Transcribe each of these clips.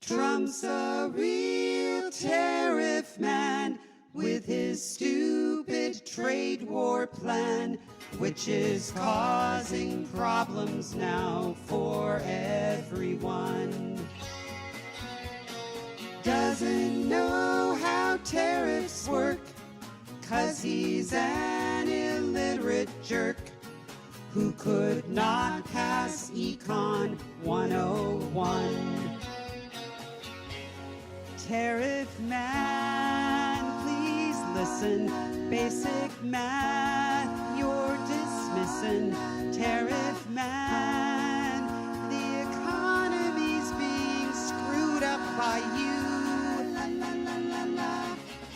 Trump's a real tariff man with his stupid trade war plan, which is causing problems now for everyone. Doesn't know how tariffs work, 'cause he's an illiterate jerk who could not pass Econ 101. Tariff man, please listen. Basic math, you're dismissing. Tariff man, the economy's being screwed up by you.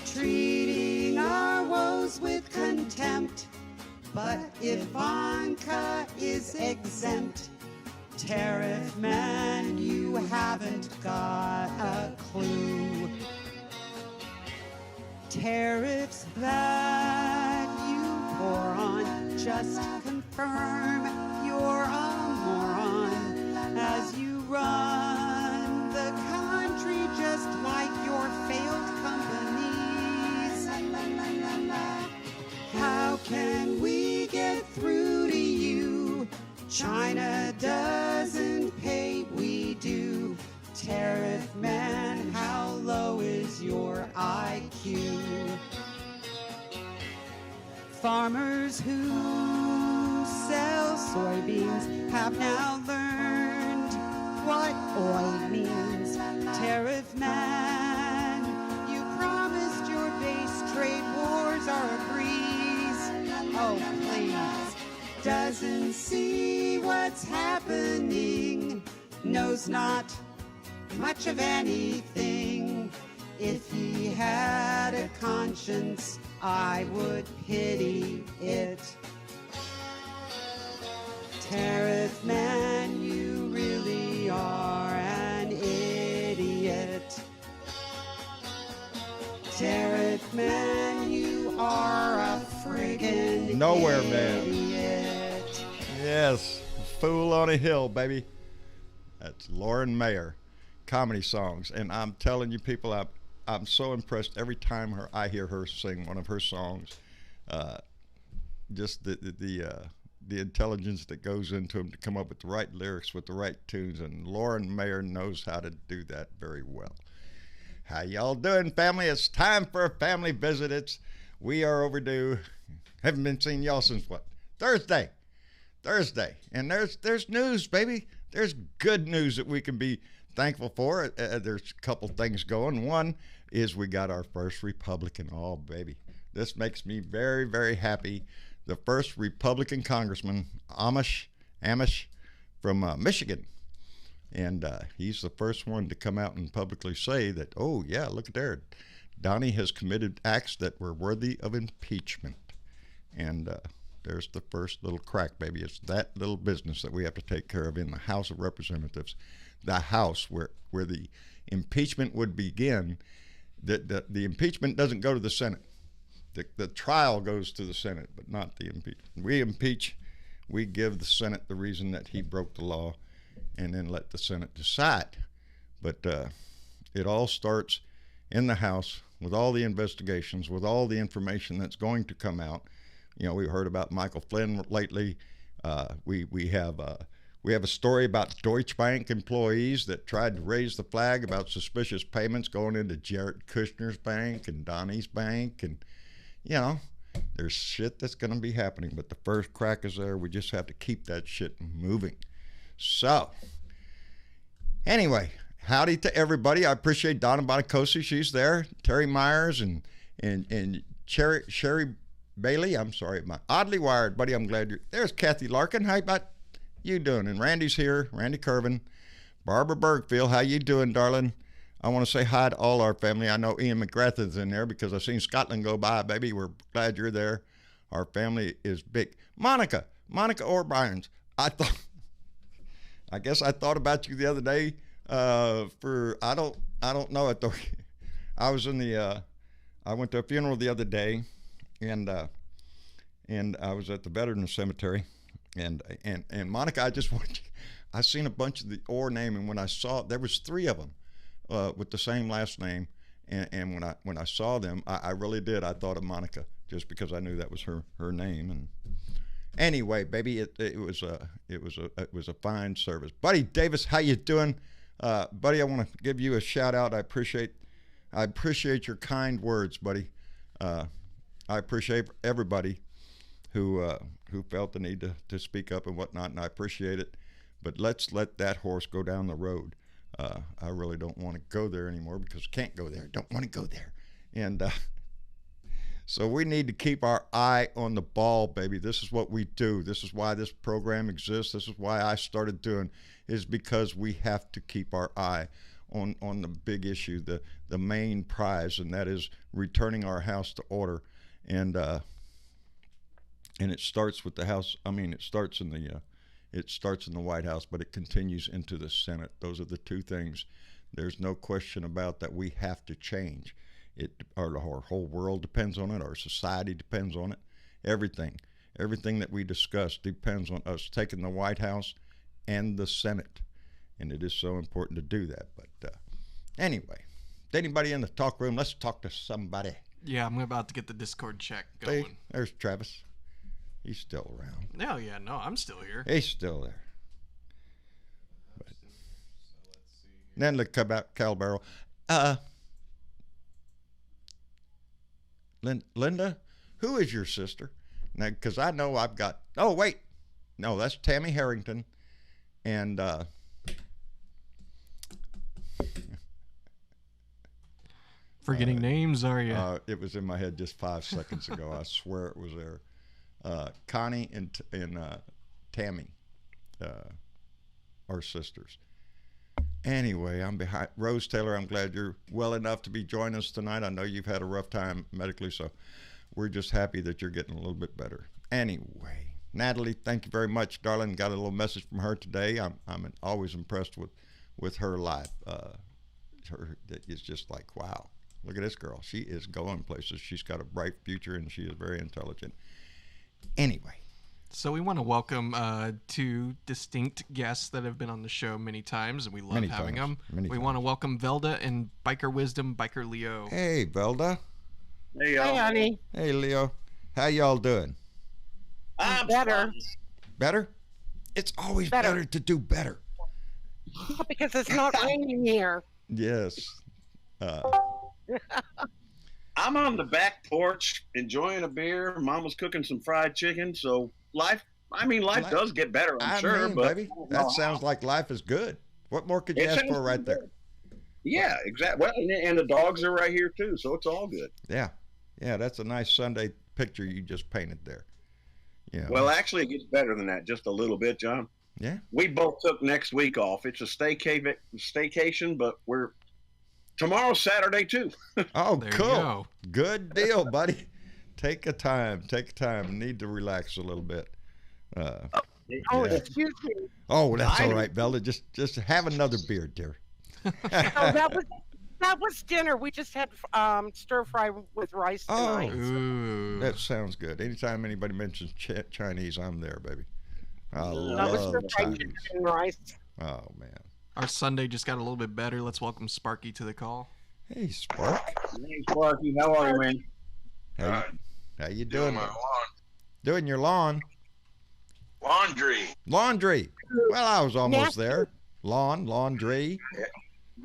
Treating our woes with contempt. But if Ivanka is exempt, tariff man, you haven't got a clue. Tariffs that you pour on just confirm you're a moron as you run the country just like your failed companies. How can we get through to you? China doesn't pay, we do. Tariff man, how low is your IQ? Farmers who sell soybeans have now learned what oil means. Tariff man, you promised your base trade wars are a breeze. Oh, please. Doesn't see what's happening, knows not much of anything. If he had a conscience, I would pity it. Tariff man, you really are an idiot. Tariff man, you are a friggin' Nowhere idiot. Man. Yes, Fool on a Hill, baby. That's Lauren Mayer, comedy songs, and I'm telling you, people, I'm so impressed every time I hear her sing one of her songs. Just the intelligence that goes into them to come up with the right lyrics with the right tunes, and Lauren Mayer knows how to do that very well. How y'all doing, family? It's time for a family visit. We are overdue. Haven't been seeing y'all since what? Thursday, and there's news, baby. There's good news that we can be thankful for. There's a couple things going. One is we got our first Republican. Oh, baby, this makes me very, very happy. The first Republican congressman, Amish from Michigan. And he's the first one to come out and publicly say that, oh, yeah, look at there. Donnie has committed acts that were worthy of impeachment. And there's the first little crack, baby. It's that little business that we have to take care of in the House of Representatives, the House where the impeachment would begin. The impeachment doesn't go to the Senate. The trial goes to the Senate, but not the impeachment. We impeach. We give the Senate the reason that he broke the law, and then let the Senate decide. But it all starts in the House with all the investigations, with all the information that's going to come out. You know, we heard about Michael Flynn lately. We have a story about Deutsche Bank employees that tried to raise the flag about suspicious payments going into Jared Kushner's bank and Donnie's bank, and you know, there's shit that's going to be happening. But the first crack is there. We just have to keep that shit moving. So, anyway, howdy to everybody. I appreciate Donna Bonacosi. She's there. Terry Myers and Sherry Bailey. I'm sorry, my oddly wired buddy. I'm glad you're there's Kathy Larkin. How about you doing? And Randy's here. Randy Curvin. Barbara Bergfield. How you doing, darling? I want to say hi to all our family. I know Ian McGrath's in there because I've seen Scotland go by, baby. We're glad you're there. Our family is big. Monica O'Brien's. I guess I thought about you the other day. I don't know it though. I was I went to a funeral the other day, and I was at the Veterans Cemetery, and Monica, I just want you, I seen a bunch of the Orr name, and when I saw it, there was 3 of them. with the same last name. And when I saw them, I really did. I thought of Monica just because I knew that was her name. And anyway, baby, it was a fine service. Buddy Davis, how you doing? Buddy, I want to give you a shout out. I appreciate your kind words, buddy. I appreciate everybody who felt the need to speak up and whatnot, and I appreciate it. But let's let that horse go down the road. I really don't want to go there anymore because I can't go there. Don't want to go there. And so we need to keep our eye on the ball, baby. This is what we do. This is why this program exists. This is why I started doing, is because we have to keep our eye on the big issue, the main prize, and that is returning our house to order. And it starts with the House. I mean, it starts in the White House, but it continues into the Senate. Those are the two things. There's no question about that. We have to change. Our whole world depends on it. Our society depends on it. Everything that we discuss depends on us taking the White House and the Senate. And it is so important to do that. But anyway, anybody in the talk room? Let's talk to somebody. Yeah, I'm about to get the Discord check going. Hey, there's Travis. He's still around. No, yeah, no, I'm still here. He's still there. But then look about Cal Barrel. Linda, who is your sister? Now, because I know I've got. Oh wait, no, that's Tammy Harrington, and forgetting names, are you? It was in my head just 5 seconds ago. I swear it was there. Connie and Tammy are sisters. Anyway, I'm behind. Rose Taylor, I'm glad you're well enough to be joining us tonight. I know you've had a rough time medically, so we're just happy that you're getting a little bit better. Anyway, Natalie, thank you very much, darling. Got a little message from her today. I'm always impressed with her life. It's just like, wow, look at this girl. She is going places. She's got a bright future, and she is very intelligent. Anyway. So we want to welcome two distinct guests that have been on the show many times, and we love having them. We want to welcome Velda and Biker Wisdom, Biker Leo. Hey, Velda. Hey, y'all. Hey, honey. Hey, Leo. How y'all doing? I'm Better. fine. Better? It's always better to do better. Because it's not raining here. Yes. I'm on the back porch enjoying a beer. Mama's cooking some fried chicken, so life does get better, I'm sure. But baby, that sounds like life is good. What more could you ask for right there? Yeah, exactly. Well, and the dogs are right here too, so it's all good. Yeah, that's a nice Sunday picture you just painted there. Yeah. Well, actually, it gets better than that, just a little bit, John. Yeah. We both took next week off. It's a staycation, but tomorrow's Saturday too. Oh, There you cool. go. Good deal, buddy. Take a time. Need to relax a little bit. Oh, Yeah. excuse me. Oh, that's all right, Velda. Just have another beer, dear. Oh, that was dinner. We just had stir fry with rice tonight. Ooh. That sounds good. Anytime anybody mentions Chinese, I'm there, baby. I That was love stir fry Chinese. chicken and rice. Oh, man. Our Sunday just got a little bit better. Let's welcome Sparky to the call. Hey, Spark. Hey, Sparky, how are you, man? How you doing? my Doing your lawn. laundry. Well, I was almost there. Laundry.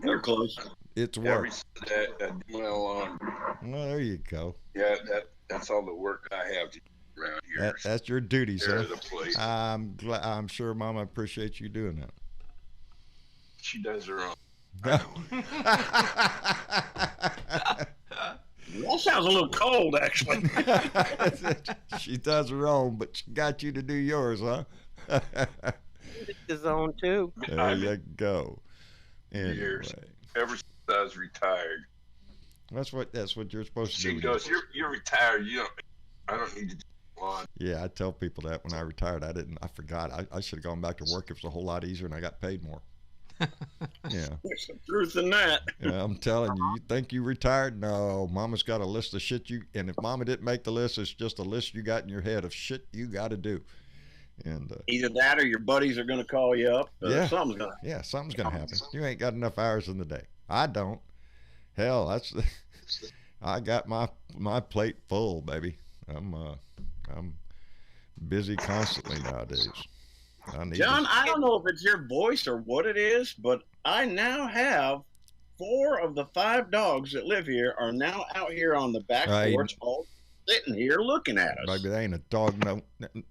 They're close. It's Every work. Sunday I do my laundry. Well, there you go. Yeah, that's all the work I have to do around here. That's your duties, Tear huh? the place. I'm sure Mama appreciates you doing that. She does her own. That sounds a little cold, actually. She does her own, but she got you to do yours, huh? His own too. There you go. Years. Anyway, Ever since I was retired. that's what you're supposed to She do. goes, "You're retired. I don't need to do laundry." Yeah, I tell people that when I retired, I forgot. I should have gone back to work. It was a whole lot easier, and I got paid more. Yeah. There's some truth in that. Yeah, I'm telling you, you think you retired? No, Mama's got a list of shit and if Mama didn't make the list, it's just a list you got in your head of shit you got to do. And either that or your buddies are going to call you up. Something's going to happen. You ain't got enough hours in the day. I don't. Hell, I got my plate full, baby. I'm busy constantly nowadays. John, I don't know if it's your voice or what it is, but I now have 4 of the 5 dogs that live here are now out here on the back porch, all sitting here looking at us. Baby, there ain't a dog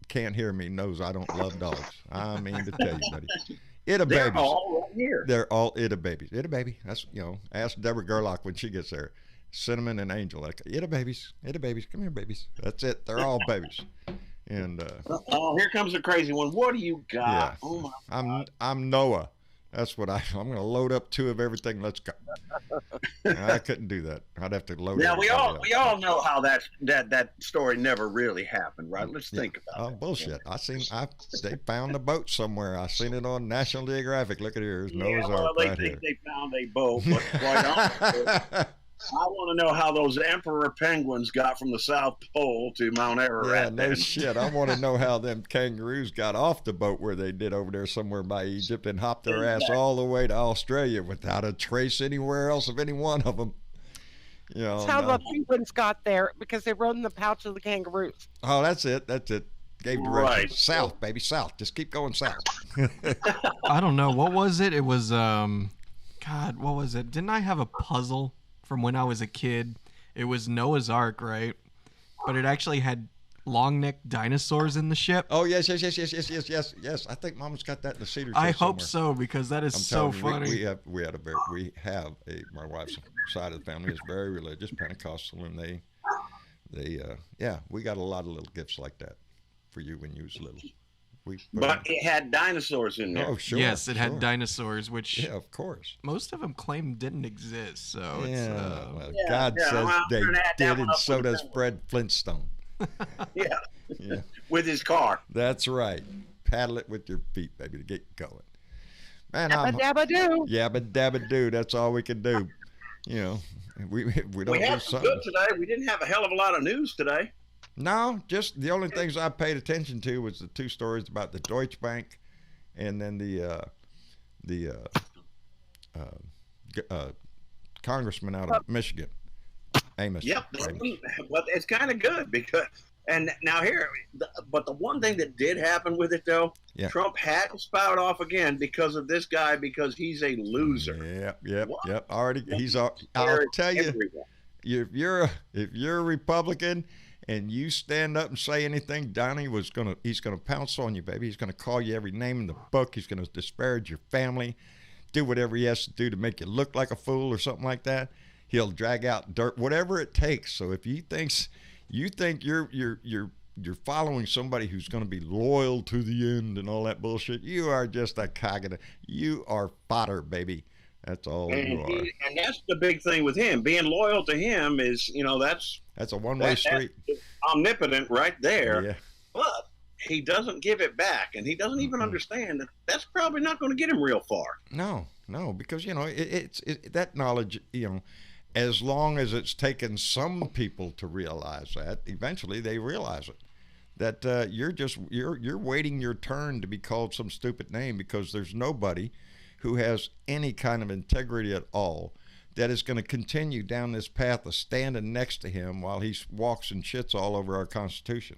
can't hear me knows I don't love dogs. I mean to tell you, buddy. They're babies. All right here. They're all babies. Baby. That's, ask Deborah Gerlach when she gets there. Cinnamon and Angel, like babies. Come here, babies. That's it. They're all babies. And here comes the crazy one. What do you got? Yeah. Oh my God. I'm Noah. That's what I'm going to load up 2 of everything. Let's go. I couldn't do that. I'd have to load. Now we all know how that story never really happened, right? Let's think about it. Bullshit. They found a boat somewhere. I seen it on National Geographic. Look at here. Noah's Ark right here. They found a boat, but quite honestly, I want to know how those emperor penguins got from the South Pole to Mount Ararat. Yeah, no shit. I want to know how them kangaroos got off the boat where they did over there somewhere by Egypt and hopped their ass all the way to Australia without a trace anywhere else of any one of them. That's how the penguins got there, because they rode in the pouch of the kangaroos. Oh, that's it. Gave directions. Right. South, baby, south. Just keep going south. I don't know. What was it? It was, God, what was it? Didn't I have a puzzle from when I was a kid? It was Noah's Ark, right? But it actually had long-necked dinosaurs in the ship. Oh, yes. I think Mama's got that in the cedar. I hope so, because that is so funny. My wife's side of the family is very religious, Pentecostal, and they we got a lot of little gifts like that for you when you was little. But it had dinosaurs in there. Oh, sure. Yes, it had dinosaurs, which of course, most of them claim didn't exist. So God says they did, and so does Fred Flintstone. yeah, with his car. That's right. Paddle it with your feet, baby, to get going. Man, Yabba dabba do. Yabba dabba do. That's all we can do. We don't we do had something good today. We didn't have a hell of a lot of news today. No, just the only things I paid attention to was the 2 stories about the Deutsche Bank, and then the congressman out of Michigan, Amos. Yep, but it's kind of good because. And now but the one thing that did happen with it though, Trump had to spout off again because of this guy, because he's a loser. Yep. Already, I'll tell you, if you're a Republican and you stand up and say anything, Donnie he's gonna pounce on you, baby. He's gonna call you every name in the book. He's gonna disparage your family, do whatever he has to do to make you look like a fool or something like that. He'll drag out dirt, whatever it takes. So if you think you're following somebody who's going to be loyal to the end and all that bullshit, you are just a cog. You are fodder, baby. That's all you are. And that's the big thing with him. Being loyal to him is, that's a one-way street. That's omnipotent right there. Yeah. But he doesn't give it back, and he doesn't even understand that that's probably not going to get him real far. No, because it's that knowledge, as long as it's taken some people to realize that, eventually they realize it. That you're waiting your turn to be called some stupid name, because there's nobody who has any kind of integrity at all that is going to continue down this path of standing next to him while he walks and shits all over our Constitution.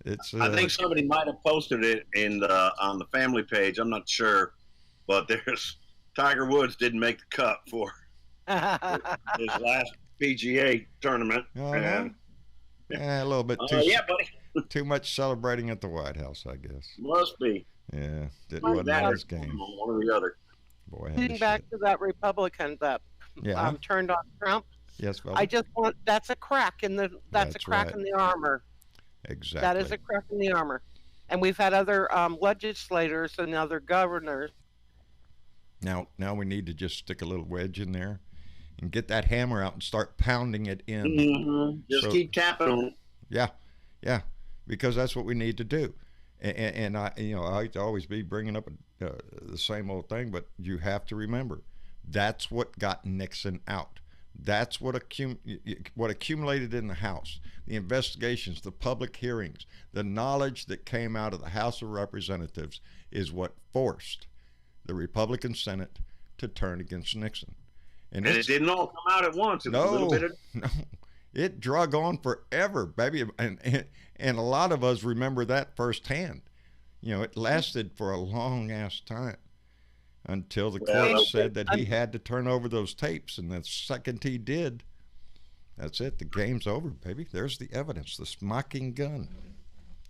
It's. I think somebody might have posted it on the family page. I'm not sure, but there's Tiger Woods didn't make the cut for his last PGA tournament. A little bit too. Buddy. Too much celebrating at the White House, I guess. Must be. Yeah, wasn't his game. One or the other. Boy, getting back to that Republican that turned on Trump. Yes, well, I just want that's a crack in the in the armor. Exactly. That is a crack in the armor, and we've had other legislators and other governors. Now we need to just stick a little wedge in there and get that hammer out and start pounding it in. Mm-hmm. Just keep tapping on it. Yeah, because that's what we need to do. And I hate to always be bringing up the same old thing, but you have to remember, that's what got Nixon out. That's what accumulated in the House. The investigations, the public hearings, the knowledge that came out of the House of Representatives is what forced the Republican Senate to turn against Nixon. And it didn't all come out at once. It was a little bit of... No. It drug on forever, baby. And a lot of us remember that firsthand. You know, it lasted for a long-ass time until the court said that he had to turn over those tapes. And the second he did, that's it. The game's over, baby. There's the evidence, the smoking gun,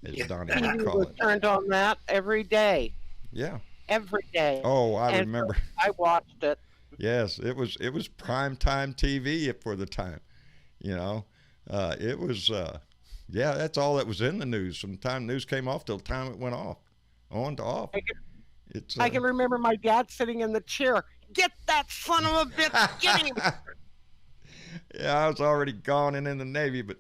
as Donnie would call it. Turned on that every day. Yeah. Every day. Oh, I remember. I watched it. Yes, it was primetime TV for the time. You know, it was, yeah, that's all that was in the news. From the time the news came off till the time it went off, on to off. I can remember my dad sitting in the chair. Get that son of a bitch, get him. Yeah, I was already gone and in the Navy, but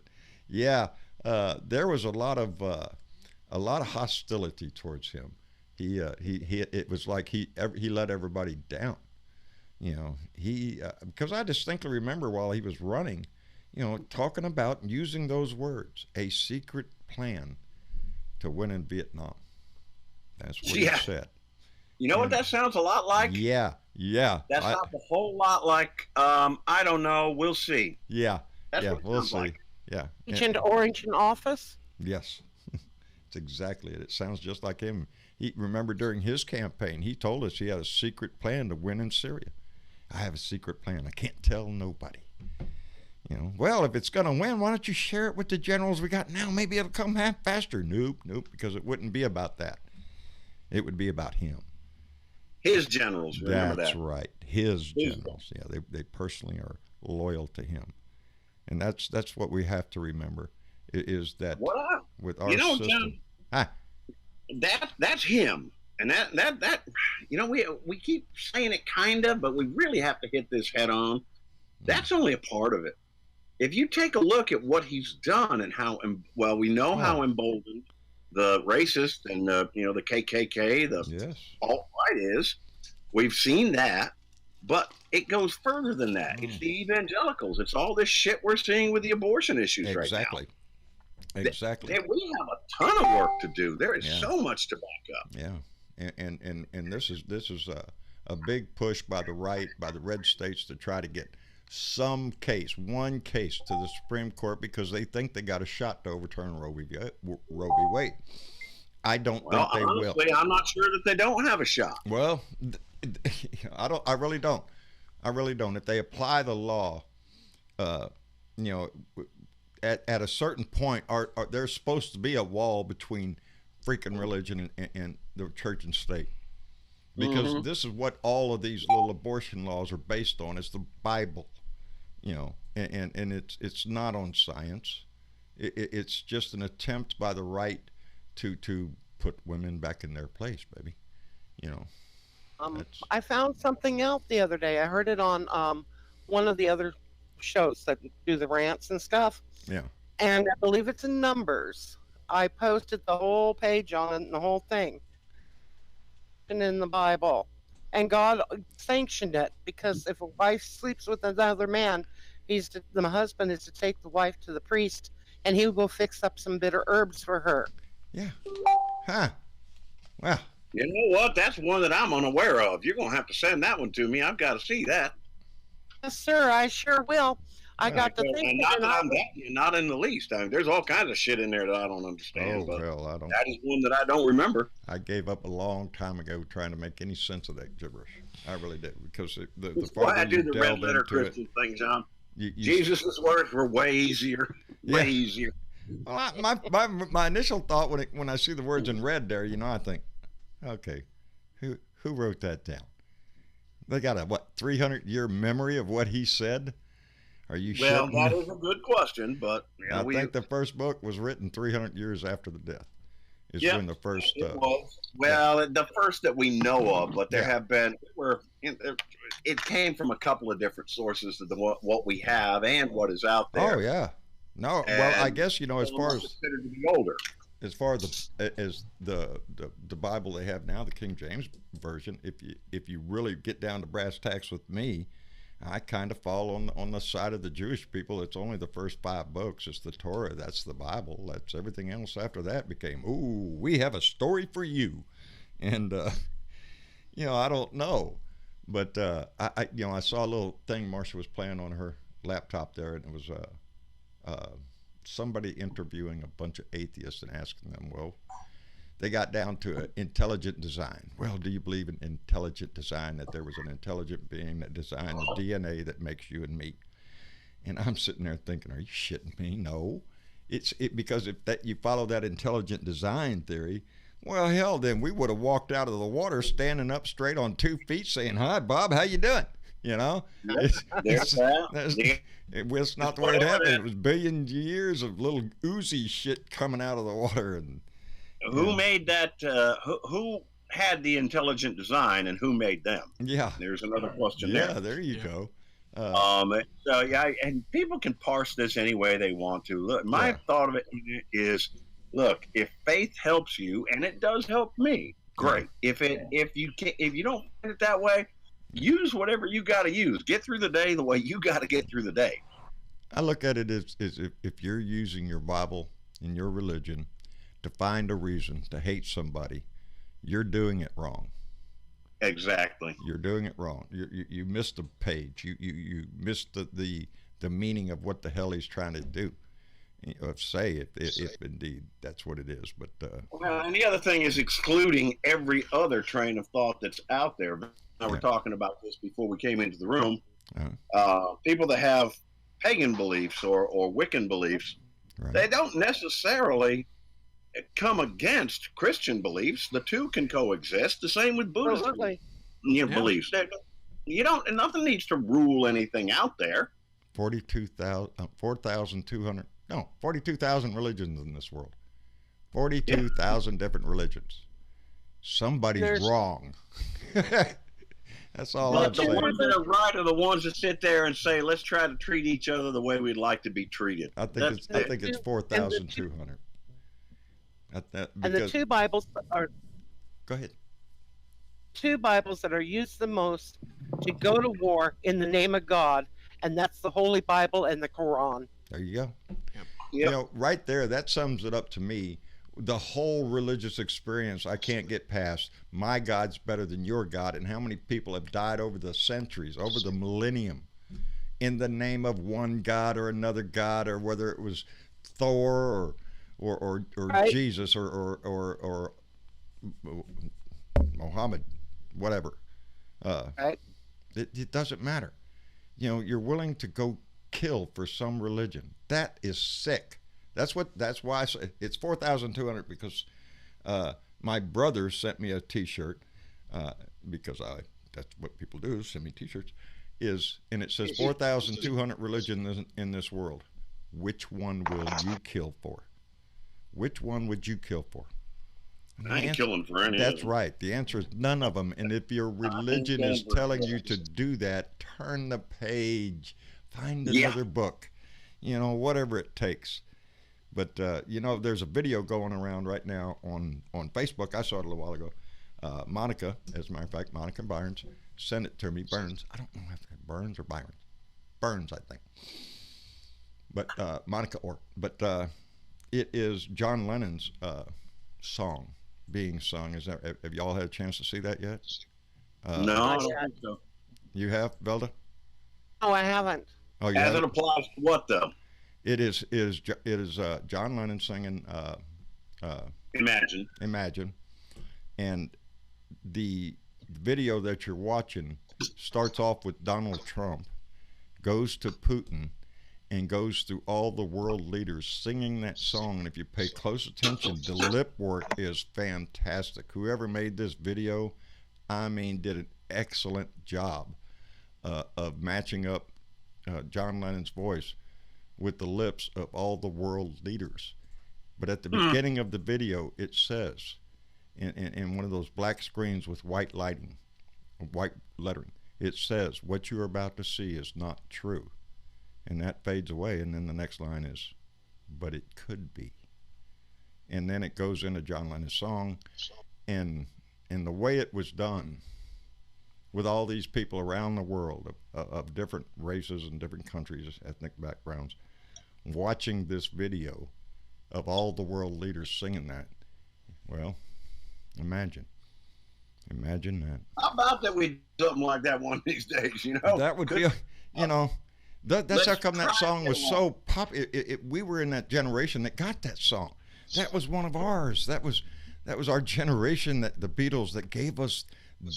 yeah, there was a lot of hostility towards him. It was like he let everybody down. You know, because I distinctly remember while he was running, you know, talking about using those words, a secret plan to win in Vietnam. That's what he said. You know what that sounds a lot like? Yeah. That sounds a whole lot like, I don't know, we'll see. Yeah. That's yeah, what it we'll sounds see. like. Yeah. Agent Orange in office? Yes. It's exactly it. It sounds just like him. Remember during his campaign, he told us he had a secret plan to win in Syria. I have a secret plan. I can't tell nobody. You know, well, if it's going to win, why don't you share it with the generals we got now? Maybe it'll come half faster. Nope, because it wouldn't be about that. It would be about him. His generals, remember that. That's right. His generals. Yeah, they personally are loyal to him. And that's what we have to remember is that with our system. John, that's him. And that you know, we keep saying it kind of, but we really have to hit this head on. That's only a part of it. If you take a look at what he's done and how, well, we know how emboldened the racist and the KKK, the alt-right is. We've seen that, but it goes further than that. It's the evangelicals. It's all this shit we're seeing with the abortion issues right now. Exactly. And we have a ton of work to do. There is so much to back up. Yeah, and this is a big push by the right, by the red states to try to get one case to the Supreme Court because they think they got a shot to overturn Roe v. Wade. I don't think they will. I'm not sure that they don't have a shot. Well, I really don't. If they apply the law, you know, at a certain point, there's supposed to be a wall between freaking religion and the church and state. Because this is what all of these little abortion laws are based on. It's the Bible, you know, and it's not on science. It's just an attempt by the right to put women back in their place, baby. You know. I found something else the other day. I heard it on one of the other shows that do the rants and stuff. Yeah. And I believe it's in Numbers. I posted the whole page on it and the whole thing. And in the Bible. And God sanctioned it because if a wife sleeps with another man, the husband is to take the wife to the priest and he will go fix up some bitter herbs for her. Yeah. Huh. Well. You know what? That's one that I'm unaware of. You're going to have to send that one to me. I've got to see that. Yes, sir. I sure will. I got to think. Not in the least. I mean, there's all kinds of shit in there that I don't understand. Oh, well, I don't. That is one that I don't remember. I gave up a long time ago trying to make any sense of that gibberish. I really did because the farther I do you the red delve letter into Christian thing, John. You Jesus' words were way easier. Way easier. Well, my initial thought when I see the words in red there, you know, I think, okay, who wrote that down? They got a 300-year memory of what he said. Are you sure? Well, that is a good question, but you know, I think the first book was written 300 years after the death. When the first. The first that we know of, but there have been it came from a couple of different sources of what we have and what is out there. Oh yeah, no. Well, I guess you know as far as considered to be older. As far as the Bible they have now, the King James version, if you really get down to brass tacks with me, I kind of fall on the side of the Jewish people. It's only the first 5 books. It's the Torah. That's the Bible. That's everything else after that became, ooh, we have a story for you. And, I don't know. But, I saw a little thing Marcia was playing on her laptop there, and it was somebody interviewing a bunch of atheists and asking them, well, they got down to intelligent design. Well, do you believe in intelligent design, that there was an intelligent being that designed the DNA that makes you and me? And I'm sitting there thinking, are you shitting me? No. Because if that you follow that intelligent design theory, well, hell, then we would have walked out of the water standing up straight on 2 feet saying, hi, Bob, how you doing? It's not the way it happened. It was billions of years of little oozy shit coming out of the water. And who made that? Who had the intelligent design, and who made them? Yeah, there's another question there. there. Yeah, there you go. And people can parse this any way they want to. Look, my thought of it is, look, if faith helps you, and it does help me, great. If you don't find it that way, use whatever you got to use. Get through the day the way you got to get through the day. I look at it as if you're using your Bible in your religion to find a reason to hate somebody, you're doing it wrong. Exactly. You're doing it wrong. You missed a page. You missed the meaning of what the hell he's trying to do. If indeed that's what it is. But well, and the other thing is excluding every other train of thought that's out there. Now we're talking about this before we came into the room. People that have pagan beliefs or Wiccan beliefs, they don't necessarily come against Christian beliefs. The two can coexist. The same with Buddhist beliefs. You don't. Nothing needs to rule anything out there. 42,000 religions in this world. 42,000 different religions. Somebody's wrong. That's all I'm saying. The ones that are right are the ones that sit there and say, "Let's try to treat each other the way we'd like to be treated." I think it's 4,200. And the 2 Bibles are. Go ahead. 2 Bibles that are used the most to go to war in the name of God, and that's the Holy Bible and the Quran. There you go. Yep. Right there, that sums it up to me. The whole religious experience, I can't get past. My God's better than your God, and how many people have died over the centuries, over the millennium, in the name of one God or another God, or whether it was Thor or Jesus or Muhammad, whatever. It doesn't matter. You're willing to go kill for some religion. That is sick. That's why I say it's 4,200, because my brother sent me a T-shirt because that's what people do, send me T-shirts, and it says 4,200 religions in this world. Which one will you kill for? Which one would you kill for? I ain't killing for any. That's right. The answer is none of them. And if your religion is telling you to do that, turn the page, find another book, whatever it takes. But, there's a video going around right now on Facebook. I saw it a little while ago. Monica, as a matter of fact, Monica Burns, sent it to me. Burns. I don't know if it's Burns or Byron. Burns, I think. But Monica Orr. But it is John Lennon's song being sung. Have y'all had a chance to see that yet? No, I don't think so. You have, Velda? No, I haven't. Oh, as it applies to what, though? It is John Lennon singing Imagine. And the video that you're watching starts off with Donald Trump, goes to Putin, and goes through all the world leaders singing that song. And if you pay close attention, the lip work is fantastic. Whoever made this video, did an excellent job of matching up John Lennon's voice with the lips of all the world leaders. But at the beginning of the video, it says, in one of those black screens with white lighting, white lettering, it says, "What you're about to see is not true." And that fades away, and then the next line is, "But it could be." And then it goes into John Lennon's song, and the way it was done with all these people around the world of different races and different countries, ethnic backgrounds, watching this video of all the world leaders singing that. Well, imagine that. How about that we do something like that one of these days, you know? That would be, that's how come that song was along. so popular. We were in that generation that got that song. That was one of ours. That was our generation, that the Beatles, that gave us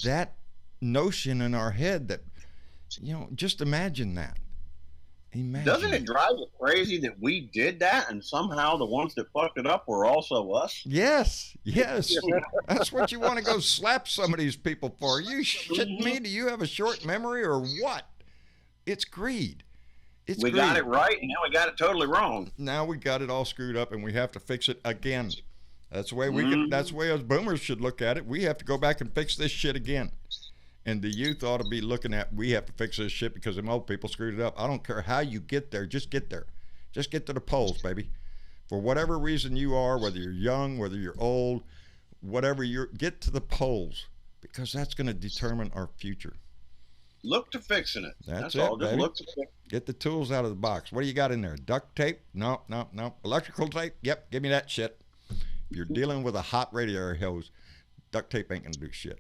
that notion in our head that, just imagine that. Doesn't it drive you crazy that we did that and somehow the ones that fucked it up were also us? Yes. That's what you want to go slap some of these people for. Are you shitting me? Do you have a short memory or what? It's greed. We got it right, and now we got it totally wrong. Now we got it all screwed up, and we have to fix it again. That's the way that's the way us boomers should look at it. We have to go back and fix this shit again. And the youth ought to be looking at, we have to fix this shit because them old people screwed it up. I don't care how you get there. Just get there. Just get to the polls, baby. For whatever reason you are, whether you're young, whether you're old, get to the polls, because that's going to determine our future. Look to fixing it. That's all. it, Just baby. look to fix it. Get the tools out of the box. What do you got in there? Duct tape? No. Electrical tape? Yep, give me that shit. If you're dealing with a hot radiator hose, duct tape ain't going to do shit.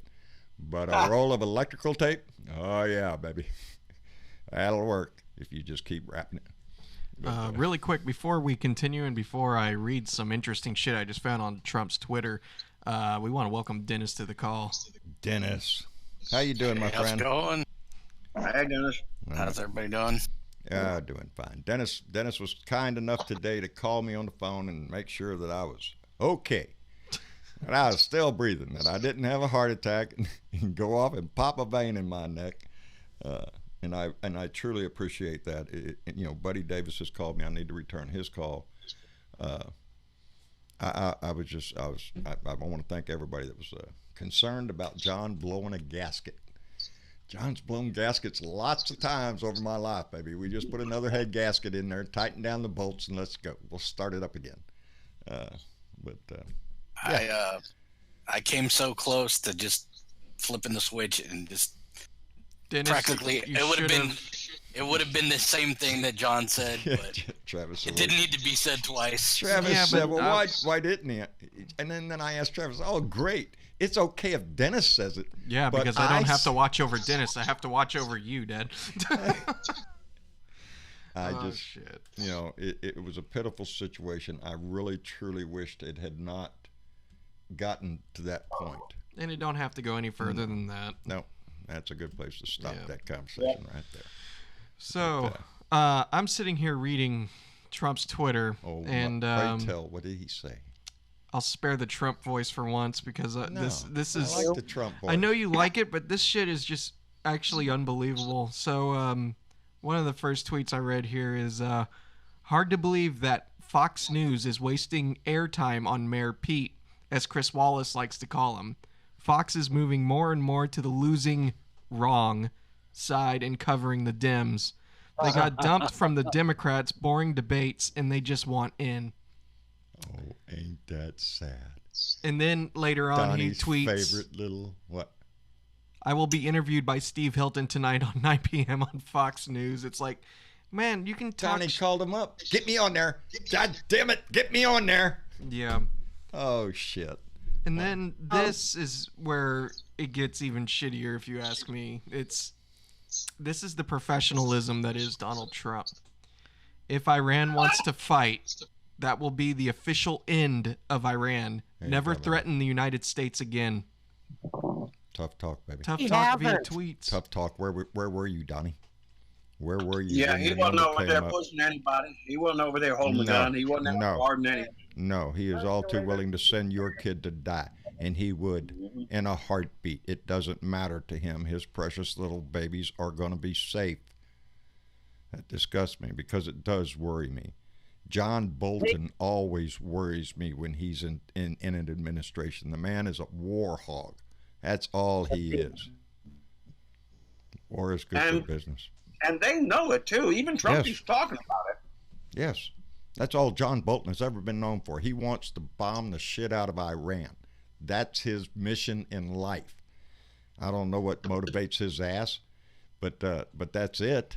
But a roll of electrical tape? Oh, yeah, baby. That'll work if you just keep wrapping it. Really quick, before we continue and before I read some interesting shit I just found on Trump's Twitter, we want to welcome Dennis to the call. Dennis, how you doing, my How's friend? it going? Hey, Dennis. How's everybody doing? Yeah, doing fine. Dennis was kind enough today to call me on the phone and make sure that I was okay. And I was still breathing, that I didn't have a heart attack and go off and pop a vein in my neck. And I truly appreciate that. Buddy Davis has called me. I need to return his call. I want to thank everybody that was concerned about John blowing a gasket. John's blown gaskets lots of times over my life, baby. We just put another head gasket in there, tighten down the bolts, and let's go. We'll start it up again. Yeah. I came so close to just flipping the switch and just Dennis, practically it would have been the same thing that John said, but Travis, it didn't need to be said twice. Travis Yeah, said, but, "Well, why didn't he?" And then I asked Travis, "Oh, great. It's okay if Dennis says it." Yeah, but because I don't have to watch over Dennis. I have to watch over you, Dad. Shit. It was a pitiful situation. I really, truly wished it had not gotten to that point. And it don't have to go any further than that. No, that's a good place to stop that conversation right there. So, I'm sitting here reading Trump's Twitter, and pray tell, what did he say? I'll spare the Trump voice for once because this is. I like the Trump voice. I know you like it, but this shit is just actually unbelievable. So, one of the first tweets I read here is hard to believe that Fox News is wasting airtime on Mayor Pete, as Chris Wallace likes to call him. Fox is moving more and more to the losing wrong side and covering the Dems. They got dumped from the Democrats' boring debates, and they just want in. Oh, ain't that sad? And then later on, Donnie's he tweets, favorite little what? I will be interviewed by Steve Hilton tonight on 9 p.m. on Fox News. It's like, man, you can talk. Donnie called him up. Get me on there. God damn it. Get me on there. Yeah. Oh, shit. And then this is where it gets even shittier, if you ask me. This is the professionalism that is Donald Trump. If Iran wants to fight, that will be the official end of Iran. Never threaten the United States again. Tough talk, baby. Tough talk via tweets. Tough talk. Where were you, Donnie? Where were you? Yeah, he wasn't over there pushing anybody. He wasn't over there holding a gun. He wasn't out guarding anything. No, he is all too willing to send your kid to die, and he would in a heartbeat. It doesn't matter to him. His precious little babies are going to be safe. That disgusts me because it does worry me. John Bolton always worries me when he's in an administration. The man is a war hog. That's all he is. War is good for business. And they know it, too. Even Trump is talking about it. Yes. That's all John Bolton has ever been known for. He wants to bomb the shit out of Iran. That's his mission in life. I don't know what motivates his ass, but that's it.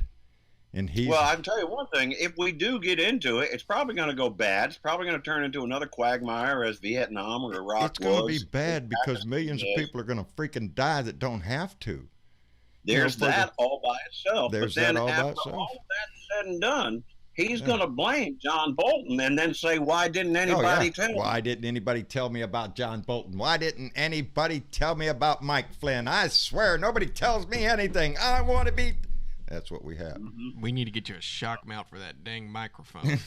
And he's Well, I can tell you one thing. If we do get into it, it's probably going to go bad. It's probably going to turn into another quagmire as Vietnam or Iraq it's going to was. be bad because millions of people are going to freaking die that don't have to. There's You know, that all by itself. There's but then that all by after itself. all of that said and done, he's going to blame John Bolton and then say, why didn't anybody tell him? Why didn't anybody tell me about John Bolton? Why didn't anybody tell me about Mike Flynn? I swear nobody tells me anything. I want to be... That's what we have. We need to get you a shock mount for that dang microphone.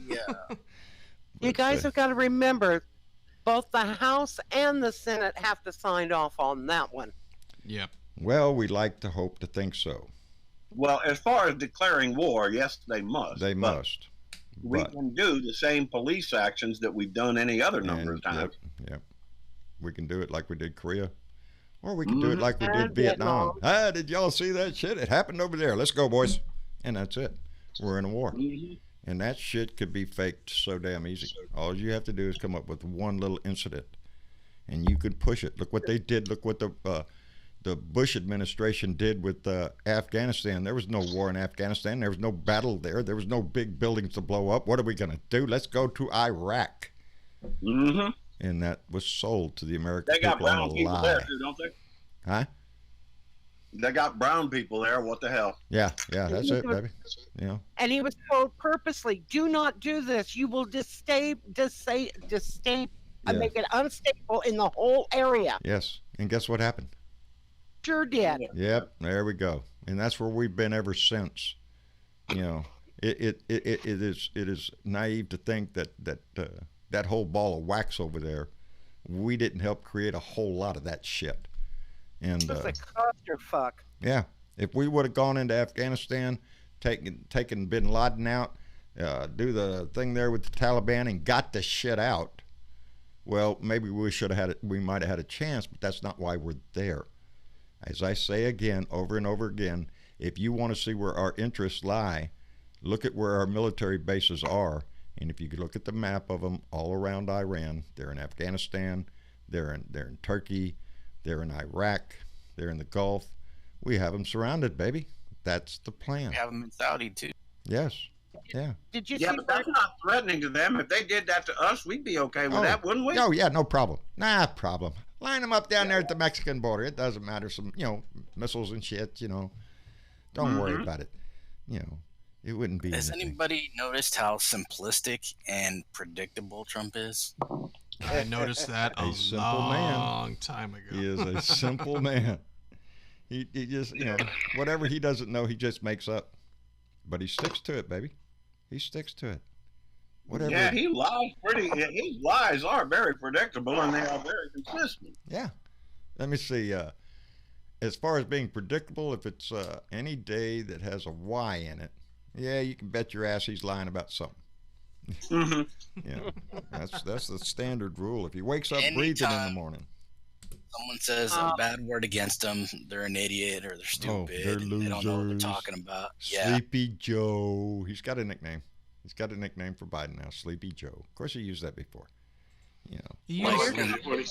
Yeah. You guys have got to remember, both the House and the Senate have to sign off on that one. Yep. Well, we like to hope to think so. Well, as far as declaring war, yes, they must. They But must. We But- can do the same police actions that we've done any other number of times. Yep. We can do it like we did Korea. Or we can do it like we did And Vietnam. Ah, did y'all see that shit? It happened over there. Let's go, boys. And that's it. We're in a war. And that shit could be faked so damn easy. All you have to do is come up with one little incident, and you could push it. Look what they did. Look what the Bush administration did with Afghanistan. There was no war in Afghanistan. There was no battle there. There was no big buildings to blow up. What are we going to do? Let's go to Iraq. Mm-hmm. And that was sold to the American They got people on brown a people lie. there too, don't they? Huh? They got brown people there. What the hell? Yeah, that's it, baby. You know. And he was told purposely, do not do this. You will make it unstable in the whole area. Yes. And guess what happened? Sure did. Yep, there we go. And that's where we've been ever since. You know, it is naive to think that whole ball of wax over there, we didn't help create a whole lot of that shit. And It was a clusterfuck. yeah, if we would have gone into Afghanistan, taken Bin Laden out, do the thing there with the Taliban and got the shit out, well, maybe we should have had it. We might have had a chance, but that's not why we're there. As I say again, over and over again, if you want to see where our interests lie, look at where our military bases are. And if you look at the map of them all around Iran, they're in Afghanistan, they're in Turkey, they're in Iraq, they're in the Gulf. We have them surrounded, baby. That's the plan. We have them in Saudi too. Yes. Yeah. Did you Yeah, see but that's not threatening to them. If they did that to us, we'd be okay with that, wouldn't we? Oh, yeah, no problem. Nah, problem. Line them up down there at the Mexican border. It doesn't matter. Some, missiles and shit, Don't worry about it. It wouldn't be Has anything. anybody noticed how simplistic and predictable Trump is? I noticed that a simple man. long time ago. He is a simple man. He just, whatever he doesn't know, he just makes up. But he sticks to it, baby. He sticks to it. Whatever. Yeah, he lies his lies are very predictable and they are very consistent. Yeah. Let me see. As far as being predictable, if it's any day that has a Y in it, yeah, you can bet your ass he's lying about something. Mm-hmm. That's the standard rule. If he wakes up breathing in the morning. Someone says a bad word against them, they're an idiot or they're stupid. They're They don't know what they're losers. talking about. Yeah. Sleepy Joe. He's got a nickname. He's got a nickname for Biden now, Sleepy Joe. Of course, he used that before. He Like,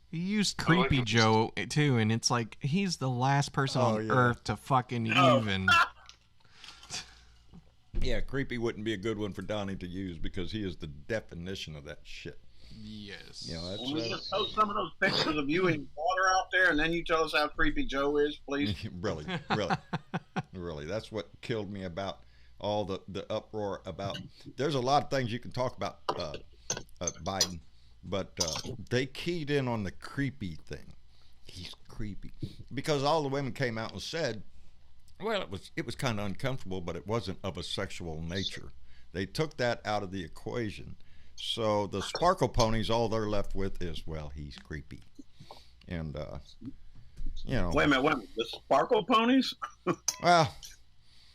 used Creepy Joe too, and it's like he's the last person on yeah. earth to fucking even. Yeah, creepy wouldn't be a good one for Donnie to use because he is the definition of that shit. Yes. That's Can we just post some of those pictures of you in water out there and then you tell us how creepy Joe is, please? really. That's what killed me about all the uproar about. There's a lot of things you can talk about Biden, but they keyed in on the creepy thing. He's creepy because all the women came out and said, well, it was kind of uncomfortable, but it wasn't of a sexual nature. They took that out of the equation. So the sparkle ponies, all they're left with is, well, he's creepy. And, Wait a minute. The sparkle ponies? Well,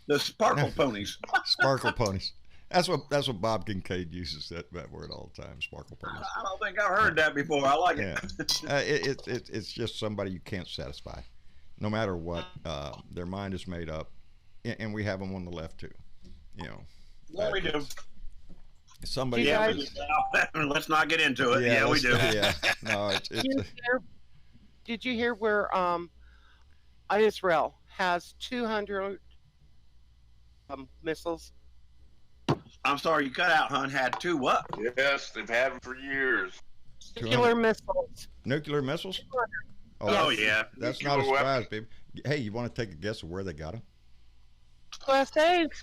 The sparkle ponies. sparkle ponies. That's what Bob Kincaid uses that word all the time, sparkle ponies. I don't think I've heard that before. I like it. Yeah. It's just somebody you can't satisfy. No matter what, their mind is made up. And we have them on the left, too. Yeah, we do. Somebody. Yeah, let's not get into it. Yeah, we do. Yeah. No, Did you hear where Israel has 200 missiles. I'm sorry, you cut out, hon. Had two what? Yes, they've had them for years. Nuclear missiles. Nuclear missiles? Oh, yeah. That's not a surprise, baby. Hey, you want to take a guess of where they got them? USA's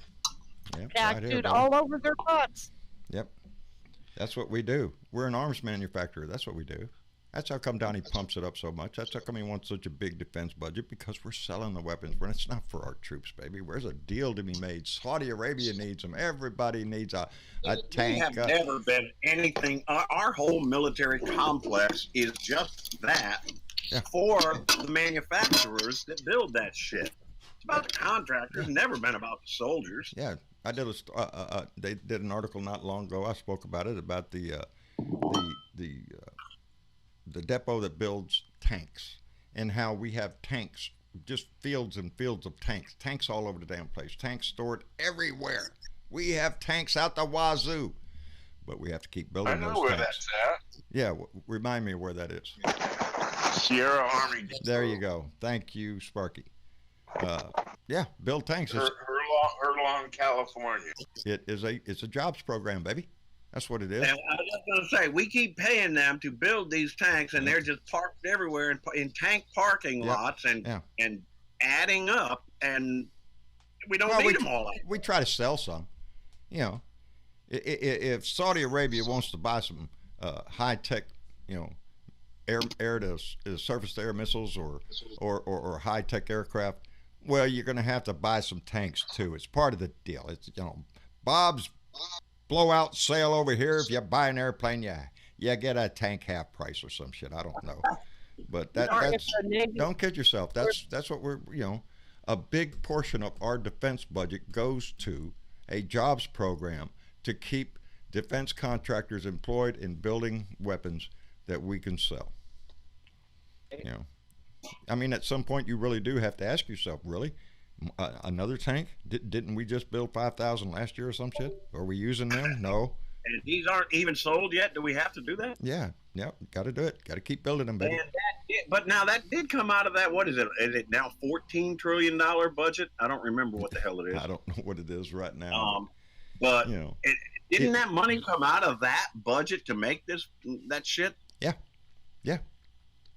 Yep, tattooed all over their butts. Yep. That's what we do. We're an arms manufacturer. That's what we do. That's how come Donnie pumps it up so much. That's how come he wants such a big defense budget, because we're selling the weapons. When it's not for our troops, baby. Where's a deal to be made? Saudi Arabia needs them. Everybody needs a tank. We have never been anything. Our whole military complex is just that for the manufacturers that build that shit. It's about the contractors. Never been about the soldiers. Yeah, I did they did an article not long ago. I spoke about it, about the depot that builds tanks, and how we have tanks, just fields and fields of tanks all over the damn place. Tanks stored everywhere. We have tanks out the wazoo, but we have to keep building those tanks. I know where that's at. Yeah, remind me where that is. Sierra Army. There you go. Thank you, Sparky. Yeah, build tanks. Herlong, California. It's a jobs program, baby. That's what it is. And I was just going to say, we keep paying them to build these tanks, and they're just parked everywhere in tank parking lots and adding up, and we don't need them all. We try to sell some. You know, if Saudi Arabia wants to buy some high-tech, air to surface-to-air missiles or high-tech aircraft, well, you're going to have to buy some tanks too. It's part of the deal. It's Bob's blowout sale over here. If you buy an airplane, you get a tank half price or some shit. I don't know, but that's don't kid yourself. That's what we're a big portion of our defense budget goes to a jobs program to keep defense contractors employed in building weapons that we can sell. I mean, at some point you really do have to ask yourself, really, another tank? Didn't we just build 5,000 last year or some shit? Are we using them? No. And these aren't even sold yet. Do we have to do that? Yeah. Got to do it. Got to keep building them, baby. But now that did come out of that. What is it? Is it now $14 trillion budget? I don't remember what the hell it is. I don't know what it is right now. But didn't that money come out of that budget to make that shit?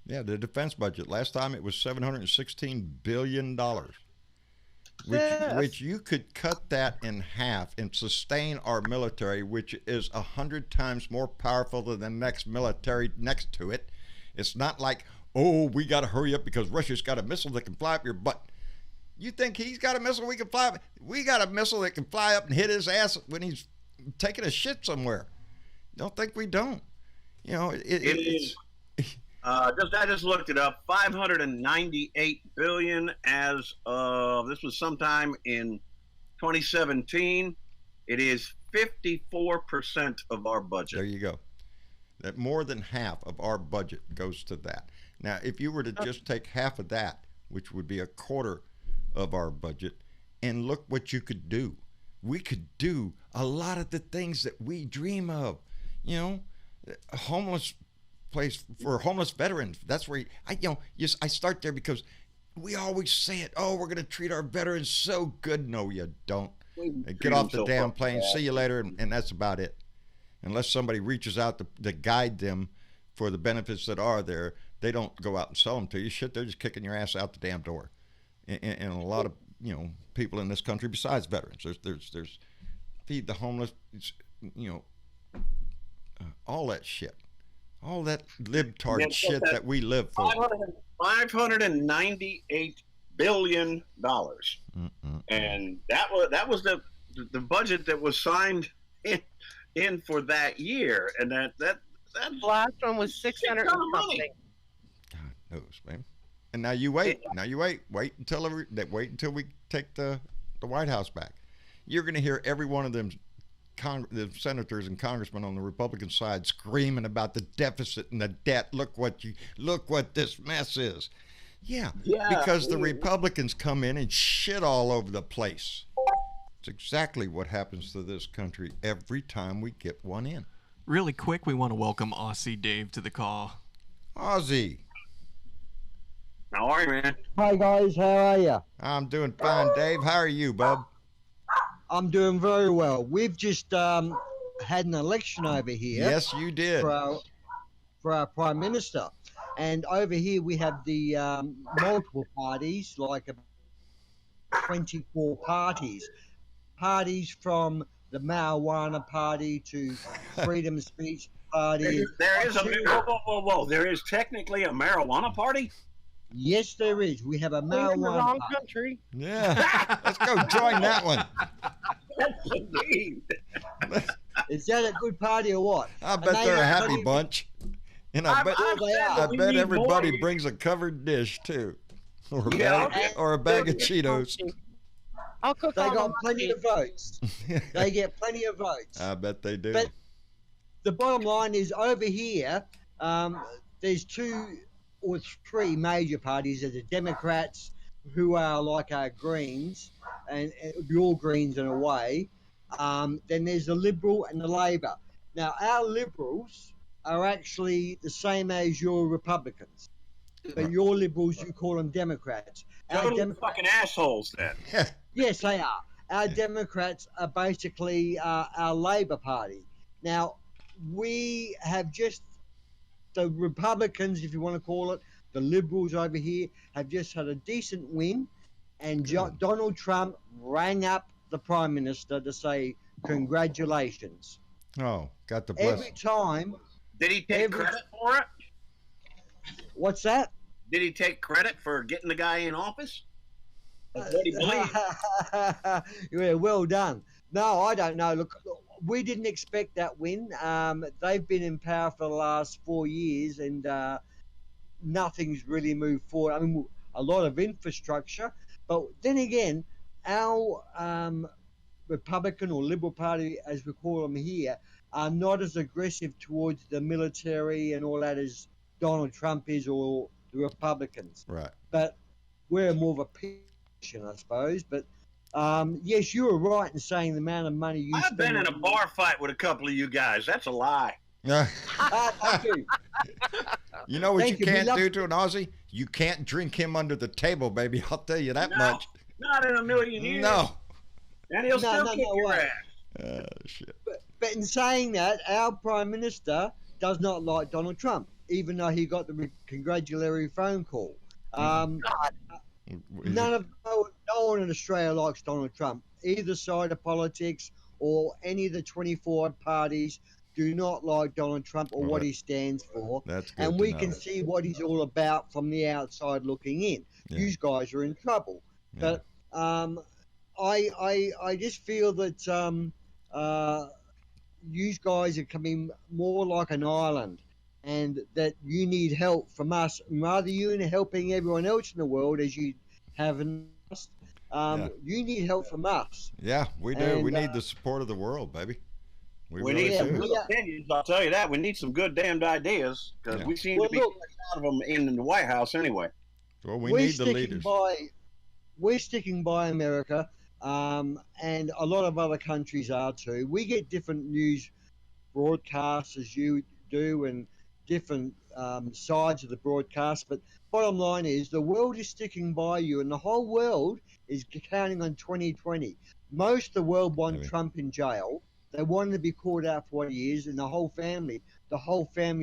Yeah, the defense budget. Last time it was $716 billion, which you could cut that in half and sustain our military, which is 100 times more powerful than the next military next to it. It's not like, we got to hurry up because Russia's got a missile that can fly up your butt. You think he's got a missile we can fly up? We got a missile that can fly up and hit his ass when he's taking a shit somewhere. Don't think we don't. It's I just looked it up. $598 billion as of this was sometime in 2017. It is 54% of our budget. There you go. That more than half of our budget goes to that. Now, if you were to just take half of that, which would be a quarter of our budget, and look what you could do. We could do a lot of the things that we dream of. A homeless place for homeless veterans. That's where I start there because we always say it. Oh, we're going to treat our veterans so good. No, you don't. Get off the damn plane. See you later, and that's about it. Unless somebody reaches out to guide them for the benefits that are there, they don't go out and sell them to you. Shit, they're just kicking your ass out the damn door. And a lot of people in this country besides veterans. There's feed the homeless. All that shit. All that libtard shit that we live for. $598 billion. And that was the budget that was signed in for that year. And that the last one was 600 and something. God knows, man. And now you wait. Wait until we take the White House back. You're going to hear every one of them. The senators and congressmen on the Republican side screaming about the deficit and the debt. Look what this mess is. Yeah, because the Republicans come in and shit all over the place. It's exactly what happens to this country every time we get one in. Really quick, we want to welcome Aussie Dave to the call. Aussie. How are you, man? Hi guys, how are you? I'm doing fine, Dave. How are you, bub? I'm doing very well. We've just had an election over here Yes, you did. for our prime minister, and over here we have the multiple parties, like 24 parties from the marijuana party to freedom of speech party. There is a whoa. There is technically a marijuana party. Yes, there is. We have a We're in the marijuana wrong party. country. Yeah. Let's go join that one. That's indeed. Is that a good party or what? I bet they're a happy bunch. And I bet we bet need everybody more. brings a covered dish too. Or a Yeah. bag, or a bag of Cheetos. I'll cook They all got the plenty of votes. They get plenty of votes. I bet they do. But the bottom line is over here, there's 2 or 3 major parties. There's the Democrats, who are like our Greens, and the all Greens in a way. Then there's the Liberal and the Labor. Now, our Liberals are actually the same as your Republicans. But your Liberals, you call them Democrats. Total fucking assholes then. Yes, they are. Our Democrats are basically our Labor Party. Now, we have just the Republicans, if you want to call it, the Liberals over here, have just had a decent win. And Donald Trump rang up the Prime Minister to say, congratulations. Oh, got the Every blessing. time. Did he take credit for it? What's that? Did he take credit for getting the guy in office? That's what he believed. Yeah, well done. No, I don't know. Look, we didn't expect that win. They've been in power for the last 4 years, and nothing's really moved forward. I mean, a lot of infrastructure, but then again, our Republican or Liberal Party, as we call them here, are not as aggressive towards the military and all that as Donald Trump is or the Republicans. Right. But we're more of a patient, I suppose. But yes, you were right in saying the amount of money you I've been in a on- bar fight with a couple of you guys. That's a lie. Thank you. You know what Thank you you. We can't love- do to an Aussie? You can't drink him under the table, baby. I'll tell you that No, much. not in a million years. No. And he'll No, still no, kick no your way. ass. Shit. But in saying that, our Prime Minister does not like Donald Trump, even though he got the congratulatory phone call. No one in Australia likes Donald Trump. Either side of politics or any of the 24 parties do not like Donald Trump or what he stands for. That's good. And to we know. can see what he's all about from the outside looking in. Yeah. You guys are in trouble. Yeah. But I just feel that you guys are coming more like an island, and that you need help from us. Rather you helping everyone else in the world as you have in us, you need help from us. Yeah, we do. And, we need the support of the world, baby. We We really need some do. good opinions. I'll tell you that. We need some good damned ideas because Yeah. we seem Well, to be look- out of them in the White House anyway. Well, we We're need the sticking leaders. We're sticking by America, and a lot of other countries are too. We get different news broadcasts as you do, and different sides of the broadcast. But bottom line is, the world is sticking by you, and the whole world is counting on 2020. Most of the world want Maybe. Trump in jail. They want him to be caught out for what he is, and the whole family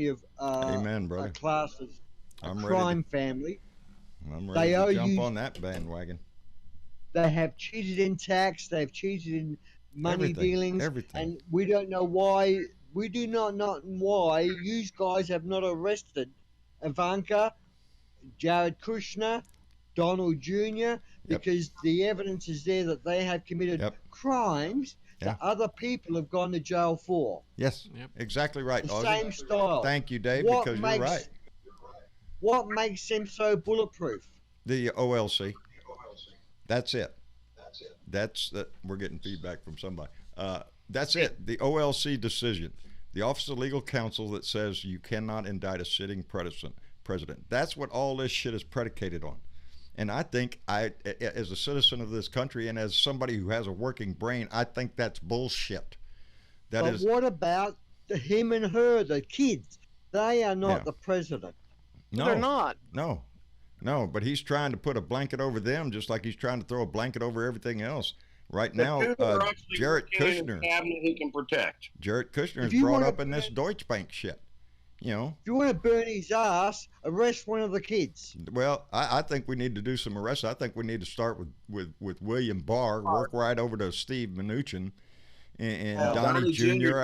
of Amen, brother. classes, I'm crime family. I'm ready They owe to jump you- on that bandwagon. They have cheated in tax. They've cheated in money Everything, dealings, everything. and we don't know why. We do not know why you guys have not arrested Ivanka, Jared Kushner, Donald Jr. because the evidence is there that they have committed Yep. crimes Yeah. that other people have gone to jail for. Yes, Yep. exactly right. The Aussie. same style. Thank you, Dave, What because makes- you're right. What makes them so bulletproof? The OLC. That's it. That's that. We're getting feedback from somebody. That's it. The OLC decision, the Office of Legal Counsel, that says you cannot indict a sitting president. That's what all this shit is predicated on. And I think, as a citizen of this country and as somebody who has a working brain, I think that's bullshit. But what about him and her, the kids? They are not Yeah. the president. no, They're not. no, No, but he's trying to put a blanket over them, just like he's trying to throw a blanket over everything else. Right The now, two that are actually Jared working in his Kushner, cabinet he can protect. Jared Kushner If is you brought wanna up in this Deutsche Bank shit. You know, If you want to burn his ass, arrest one of the kids. well, I think we need to do some arrests. I think we need to start with William Barr, work right over to Steve Mnuchin and Donnie Jr.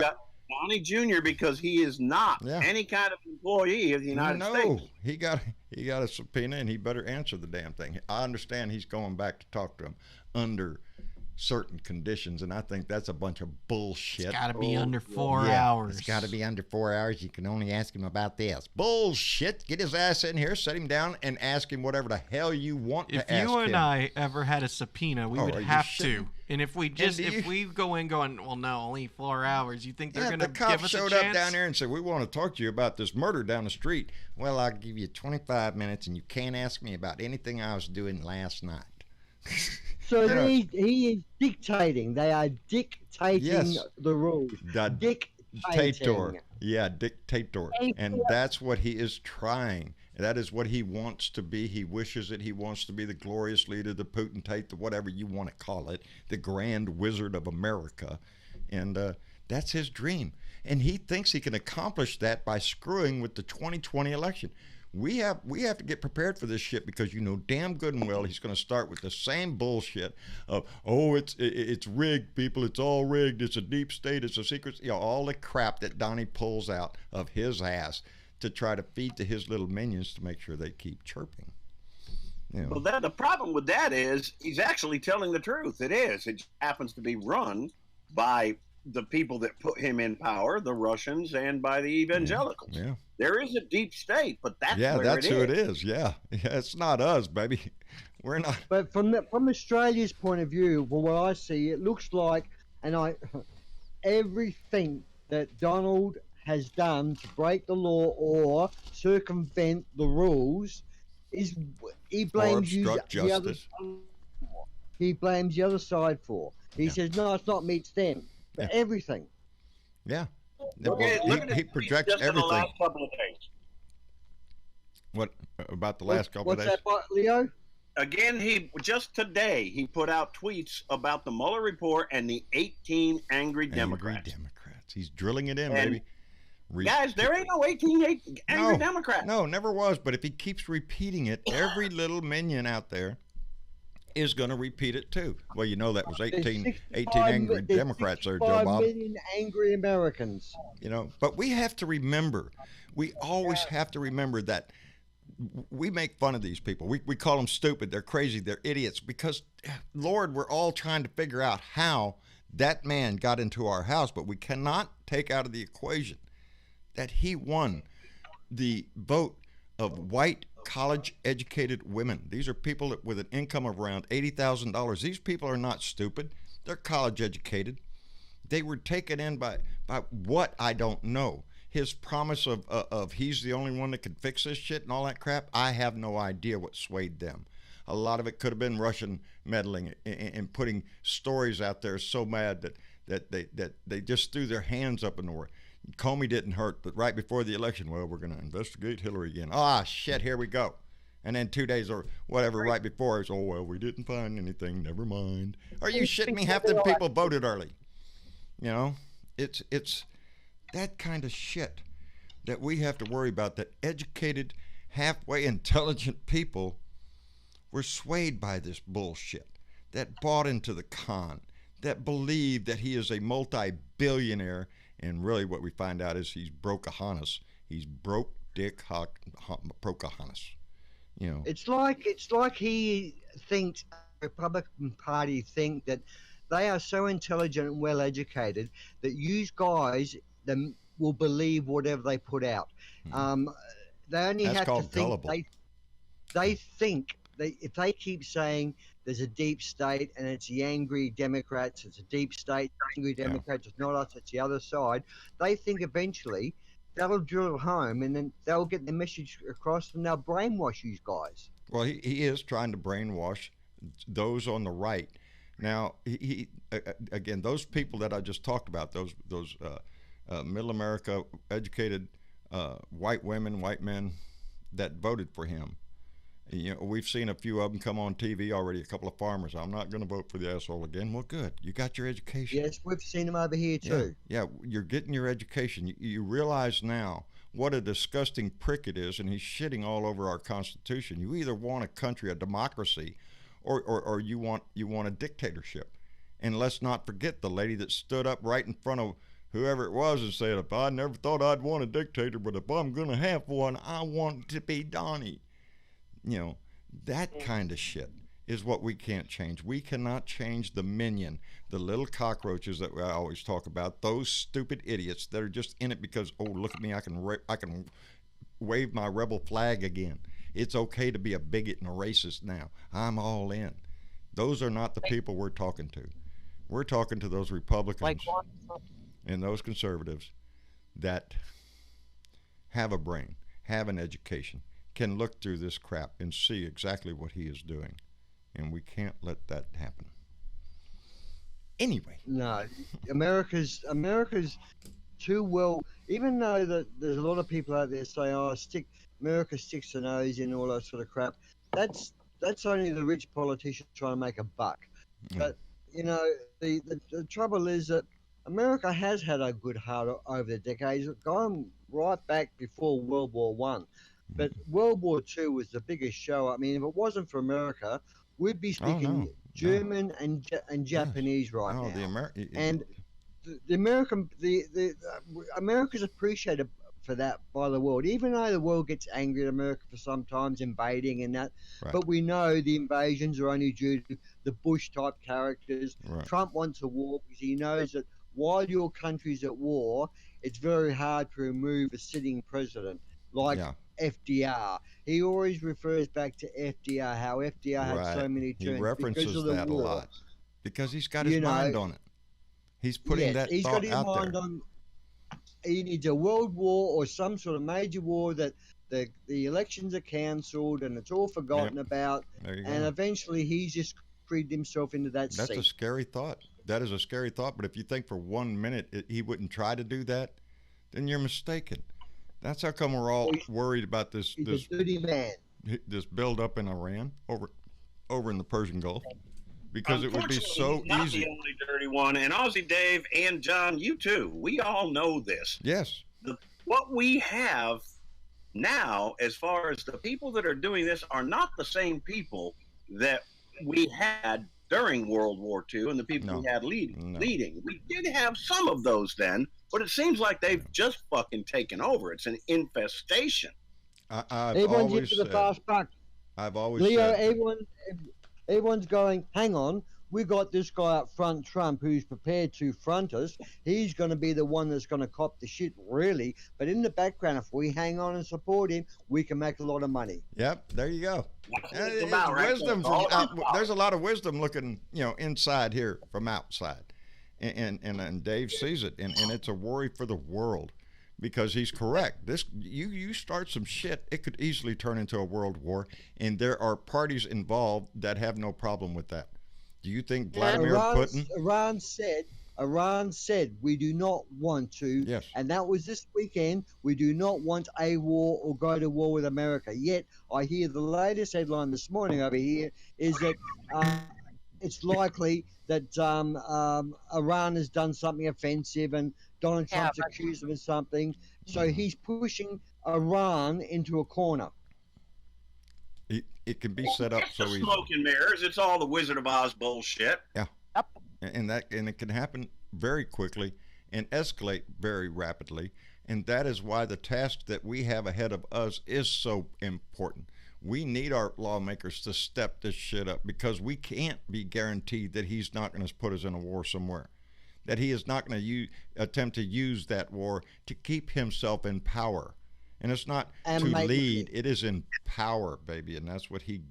Donnie Jr. because he is not any kind of employee of the United States. No, he got a subpoena and he better answer the damn thing. I understand he's going back to talk to him under certain conditions, and I think that's a bunch of bullshit. It's got to be under 4 hours. It's got to be under 4 hours. You can only ask him about this. Bullshit. Get his ass in here, set him down, and ask him whatever the hell you want to ask him. If you and I ever had a subpoena, we would have to. And if we go in going, well, no, only 4 hours, you think they're going to give us a chance? The cop showed up down there and said, we want to talk to you about this murder down the street. Well, I'll give you 25 minutes, and you can't ask me about anything I was doing last night. So he is dictating. They are dictating the rules. Dictator. Yeah, dictator. And that's what he is trying. That is what he wants to be. He wishes it. He wants to be the glorious leader, the potentate, the whatever you want to call it, the grand wizard of America. And that's his dream. And he thinks he can accomplish that by screwing with the 2020 election. We have to get prepared for this shit, because you know damn good and well he's going to start with the same bullshit of, oh, it's rigged, people, it's all rigged, it's a deep state, it's a secret, all the crap that Donnie pulls out of his ass to try to feed to his little minions to make sure they keep chirping. Well, the problem with that is he's actually telling the truth. It happens to be run by the people that put him in power, the Russians, and by the evangelicals. Yeah. There is a deep state, but that's who it is. Yeah, it's not us, baby. We're not. But from Australia's point of view, from what I see, it looks like, everything that Donald has done to break the law or circumvent the rules is he blames the other. He blames the other side for. He says, no, it's not me, it's them. But everything. Yeah. Okay, he projects everything. The last couple of days. What about the last couple of days? What's that, Leo? Again, just today he put out tweets about the Mueller report and the 18 angry Democrats. He's drilling it in, and baby. Guys, there ain't no 18 angry Democrats. No, never was. But if he keeps repeating it, every little minion out there is going to repeat it too. Well, you know that was 18 angry Democrats there, Joe Bob. 5 million angry Americans. But we have to remember, we always have to remember that we make fun of these people. We call them stupid, they're crazy, they're idiots, because, Lord, we're all trying to figure out how that man got into our house, but we cannot take out of the equation that he won the vote of white college-educated women. These are people with an income of around $80,000. These people are not stupid. They're college-educated. They were taken in by what, I don't know. His promise of he's the only one that could fix this shit and all that crap, I have no idea what swayed them. A lot of it could have been Russian meddling and putting stories out there so mad that they just threw their hands up in the air. Comey didn't hurt, but right before the election, well, we're going to investigate Hillary again. Ah, shit, here we go. And then 2 days or whatever right before, it's, oh, well, we didn't find anything, never mind. Are you shitting me? Half the people voted early. It's that kind of shit that we have to worry about, that educated, halfway intelligent people were swayed by this bullshit, that bought into the con, that believe that he is a multi-billionaire. And really what we find out is he's Brokahanas. He's broke Dick Brokahanas. It's like he thinks the Republican Party think that they are so intelligent and well educated that you guys will believe whatever they put out. They only That's have called to think gullible. They think if they keep saying there's a deep state and it's the angry Democrats, it's a deep state, angry Democrats, it's not us, it's the other side, they think eventually that'll drill it home and then they'll get the message across and they'll brainwash you guys. Well, he is trying to brainwash those on the right. Now, he again, those people that I just talked about, those middle America educated white women, white men that voted for him, You know, we've seen a few of them come on TV already. A couple of farmers. I'm not going to vote for the asshole again. Well, good. You got your education. Yes, we've seen them over here too. Yeah, you're getting your education. You realize now what a disgusting prick it is, and he's shitting all over our Constitution. You either want a country, a democracy, or you want a dictatorship. And let's not forget the lady that stood up right in front of whoever it was and said, "If I never thought I'd want a dictator, but if I'm going to have one, I want it to be Donnie." You know, that kind of shit is what we can't change. We cannot change the minion, the little cockroaches that I always talk about, those stupid idiots that are just in it because, oh, look at me, I can wave my rebel flag again. It's okay to be a bigot and a racist now. I'm all in. Those are not the people we're talking to. We're talking to those Republicans and those conservatives that have a brain, have an education, can look through this crap and see exactly what he is doing. And we can't let that happen. Anyway. No, America's too well. Even though that there's a lot of people out there saying, "Oh, America sticks their nose in," all that sort of crap. That's only the rich politicians trying to make a buck. But you know, the trouble is that America has had a good heart over the decades, going right back before World War One. But World War II was the biggest show. I mean, if it wasn't for America, we'd be speaking German and Japanese right now. And the America's appreciated for that by the world, even though the world gets angry at America for sometimes invading and that. Right. But we know the invasions are only due to the Bush-type characters. Right. Trump wants a war because he knows that while your country's at war, it's very hard to remove a sitting president like FDR. He always refers back to FDR, how FDR had so many terms. He references because of the that war. a lot because he's got his mind on it. He's putting that he's thought got his out mind there. on. He needs a world war or some sort of major war that the elections are cancelled and it's all forgotten about. There you And go. eventually he's just freed himself into that That's seat. a scary thought. That is a scary thought. But if you think for 1 minute he wouldn't try to do that, then you're mistaken. That's how come we're all worried about this He's a dirty man. this build up in Iran over in the Persian Gulf, because it would be so he's not easy. the only dirty one, and Aussie Dave and John, you too. We all know this. Yes. What we have now, as far as the people that are doing this, are not the same people that we had during World War II and the people we had leading. We did have some of those then, but it seems like they've just fucking taken over. It's an infestation. Everyone's into the fast buck. I've always Leo, said everyone's going, hang on, we got this guy up front, Trump, who's prepared to front us. He's going to be the one that's going to cop the shit, really. But in the background, if we hang on and support him, we can make a lot of money. Yep, there you go. It's about, right? Wisdom there's a lot of wisdom looking, inside here from outside, and Dave sees it, and it's a worry for the world, because he's correct. This you start some shit, it could easily turn into a world war, and there are parties involved that have no problem with that. Do you think Vladimir Putin? Iran said we do not want to, and that was this weekend. We do not want a war or go to war with America. Yet I hear the latest headline this morning over here is that it's likely that Iran has done something offensive and Donald Trump's accused them of something. So he's pushing Iran into a corner. It can be set up so easy. Smoke and mirrors. It's all the Wizard of Oz bullshit. Yeah. And it can happen very quickly and escalate very rapidly, and that is why the task that we have ahead of us is so important. We need our lawmakers to step this shit up, because we can't be guaranteed that he's not going to put us in a war somewhere, that he is not going to attempt to use that war to keep himself in power. And it's not to lead; it is in power, baby, and that's what he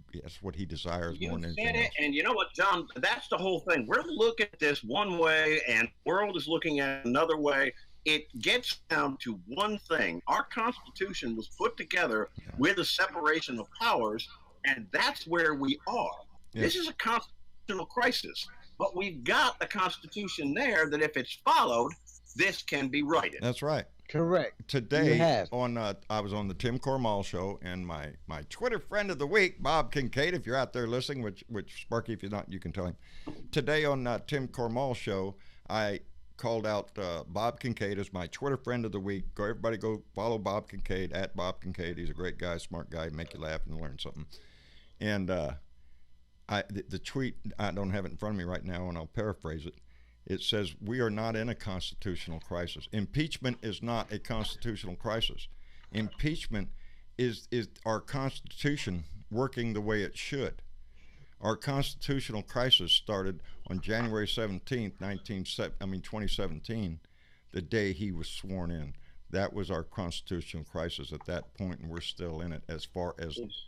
desires more than anything else. And you know what, John? That's the whole thing. We're looking at this one way, and the world is looking at another way. It gets down to one thing: our Constitution was put together with a separation of powers, and that's where we are. This is a constitutional crisis, but we've got a Constitution there that, if it's followed, this can be righted. That's right. Correct. Today You have. I was on the Tim Cormall show, and my Twitter friend of the week, Bob Kincaid, if you're out there listening, which Sparky, if you're not, you can tell him. Today on Tim Cormall show, I called out Bob Kincaid as my Twitter friend of the week. Everybody go follow Bob Kincaid at Bob Kincaid. He's a great guy, smart guy, make you laugh and learn something. And the tweet, I don't have it in front of me right now, and I'll paraphrase it. It says, we are not in a constitutional crisis. Impeachment is not a constitutional crisis. Impeachment is our Constitution working the way it should. Our constitutional crisis started on January 17th, 2017, the day he was sworn in. That was our constitutional crisis at that point, and we're still in it as far as as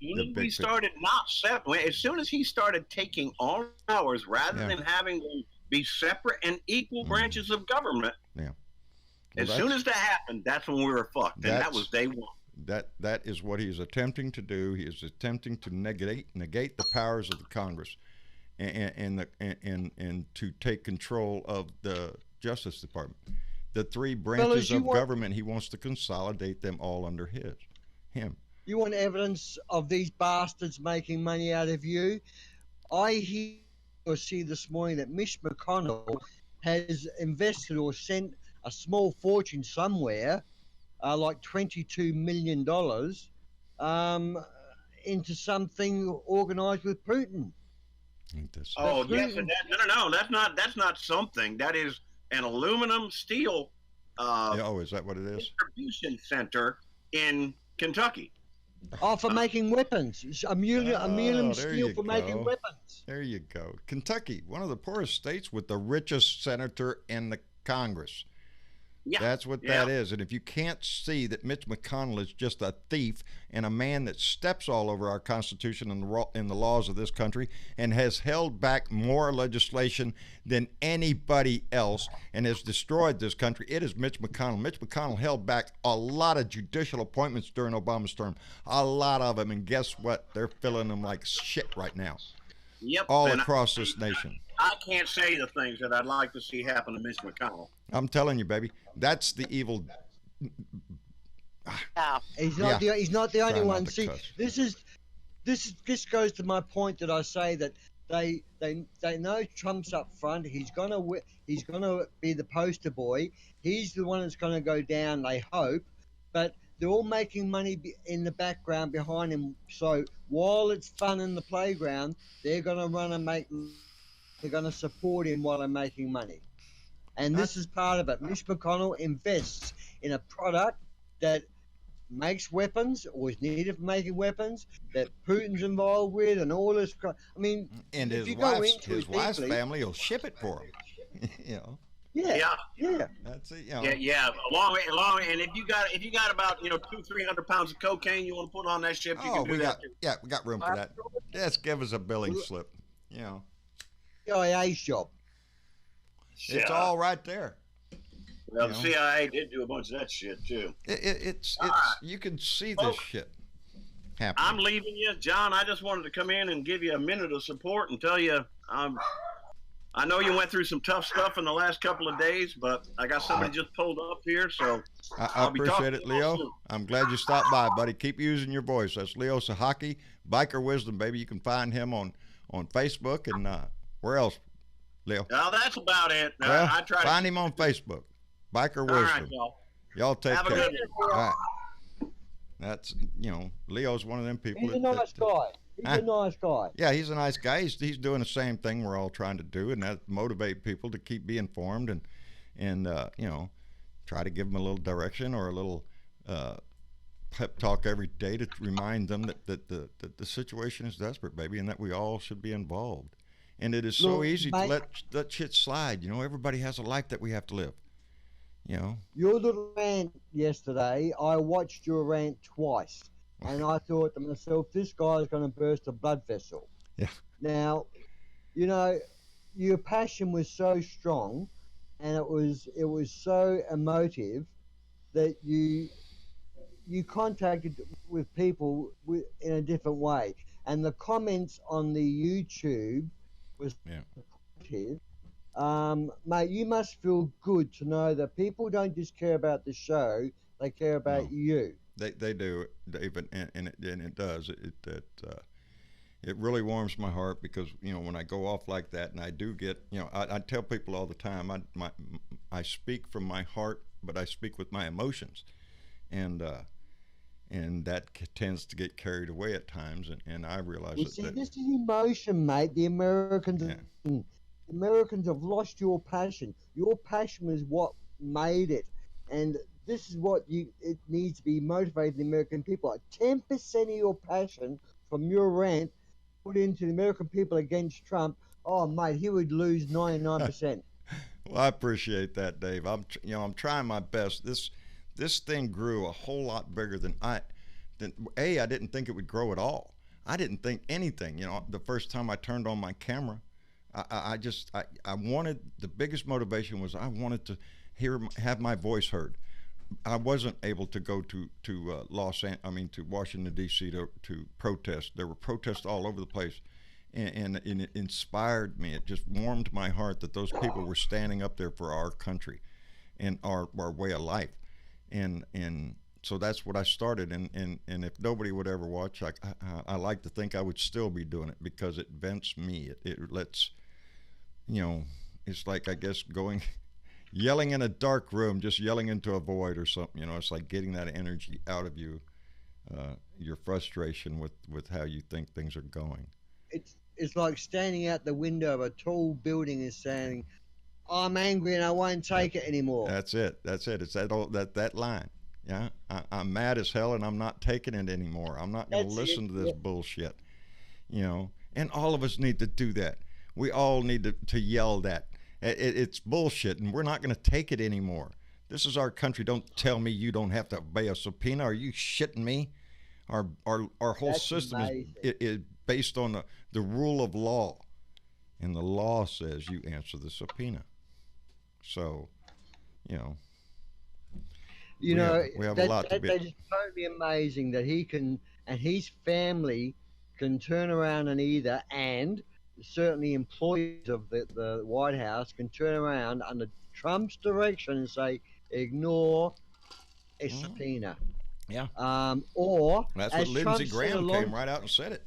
soon as he started taking all powers rather than having them be separate and equal branches of government. Yeah. As soon as that happened, that's when we were fucked, and that was day one. That is what he is attempting to do. He is attempting to negate the powers of the Congress, and to take control of the Justice Department. The three branches of government, he wants to consolidate them all under him. You want evidence of these bastards making money out of you? I hear or see this morning that Mitch McConnell has invested or sent a small fortune somewhere, like $22 million, into something organised with Putin. Oh, yes, and no, that's not something. That is an aluminum steel is that what it is? Distribution center in Kentucky. Oh, for making weapons. It's aluminum steel for making weapons. There you go. Kentucky, one of the poorest states with the richest senator in the Congress. Yeah. That's what that is. And if you can't see that Mitch McConnell is just a thief and a man that steps all over our Constitution and the laws of this country and has held back more legislation than anybody else and has destroyed this country, it is Mitch McConnell. Mitch McConnell held back a lot of judicial appointments during Obama's term, a lot of them. And guess what? They're filling them like shit right now. Yep. All across this nation. I can't say the things that I'd like to see happen to Mitch McConnell. I'm telling you, baby, that's the evil. He's not the only one. See, this goes to my point that I say that they know Trump's up front. He's gonna be the poster boy. He's the one that's gonna go down. They hope, but they're all making money in the background behind him. So while it's fun in the playground, they're gonna run and make. They're gonna support him while they're making money. And this is part of it. Mitch McConnell invests in a product that makes weapons or is needed for making weapons that Putin's involved with and all this. I mean, and his wife's family will ship it for him. You know. Yeah. That's it. You know. Yeah. Long, and if you got about 200-300 pounds of cocaine you want to put on that ship, you can do that. Yeah, we got room for that. Just give us a billing slip. You know. CIA's job. It's all right there. Well, the CIA did do a bunch of that shit too. It's you can see this shit happening. I'm leaving you, John. I just wanted to come in and give you a minute of support and tell you I know you went through some tough stuff in the last couple of days, but I got somebody just pulled up here, so I appreciate it, Leo. I'm glad you stopped by, buddy. Keep using your voice. That's Leo Sahaki, Biker Wisdom, baby. You can find him on Facebook and where else, Leo? Well, that's about it. Well, I try find him on Facebook, Biker Wisdom. All right, y'all take care. Have a good one. All right. That's Leo's one of them people. He's a nice guy. He's a nice guy. Yeah, he's a nice guy. He's doing the same thing we're all trying to do, and that motivate people to keep being informed and try to give them a little direction or a little pep talk every day to remind them that the situation is desperate, baby, and that we all should be involved. And it is so easy to let shit slide. Everybody has a life that we have to live. Your little rant yesterday, I watched your rant twice. And I thought to myself, this guy's going to burst a blood vessel. Yeah. Now, your passion was so strong, and it was so emotive that you contacted with people in a different way. And the comments on the YouTube was supportive, Mate, you must feel good to know that people don't just care about the show; they care about No, you. they do, David, and it does. It really warms my heart because when I go off like that, and I do get I tell people all the time I speak from my heart, but I speak with my emotions, and that tends to get carried away at times, and I realize Well, that, see, this is emotion, mate. The Americans, yeah. the Americans have lost your passion. Your passion is what made it, and this is what it needs to be motivating the American people. Like 10% of your passion from your rant put into the American people against Trump. Oh, mate, he would lose 99%. Well, I appreciate that, Dave. I'm trying my best. This thing grew a whole lot bigger than I didn't think it would grow at all. I didn't think anything. The first time I turned on my camera, I wanted, the biggest motivation was I wanted to have my voice heard. I wasn't able to go to to Washington D.C. to protest. There were protests all over the place, and it inspired me. It just warmed my heart that those people were standing up there for our country and our way of life, and so that's what I started. And if nobody would ever watch, I like to think I would still be doing it because it vents me. It lets it's like, I guess, going yelling in a dark room, just yelling into a void or something. It's like getting that energy out of you, your frustration with how you think things are going. It's like standing out the window of a tall building and saying, "I'm angry and I won't take it anymore." That's it. It's that line. Yeah, I'm mad as hell and I'm not taking it anymore. I'm not going to listen to this bullshit. And all of us need to do that. We all need to yell that. It's bullshit, and we're not going to take it anymore. This is our country. Don't tell me you don't have to obey a subpoena. Are you shitting me? Our whole system is based on the rule of law, and the law says you answer the subpoena. So, we have a lot to be. That is totally amazing that he can and his family can turn around and certainly employees of the White House can turn around under Trump's direction and say, ignore a subpoena. Yeah. Or that's as what Lindsey Graham came right out and said it.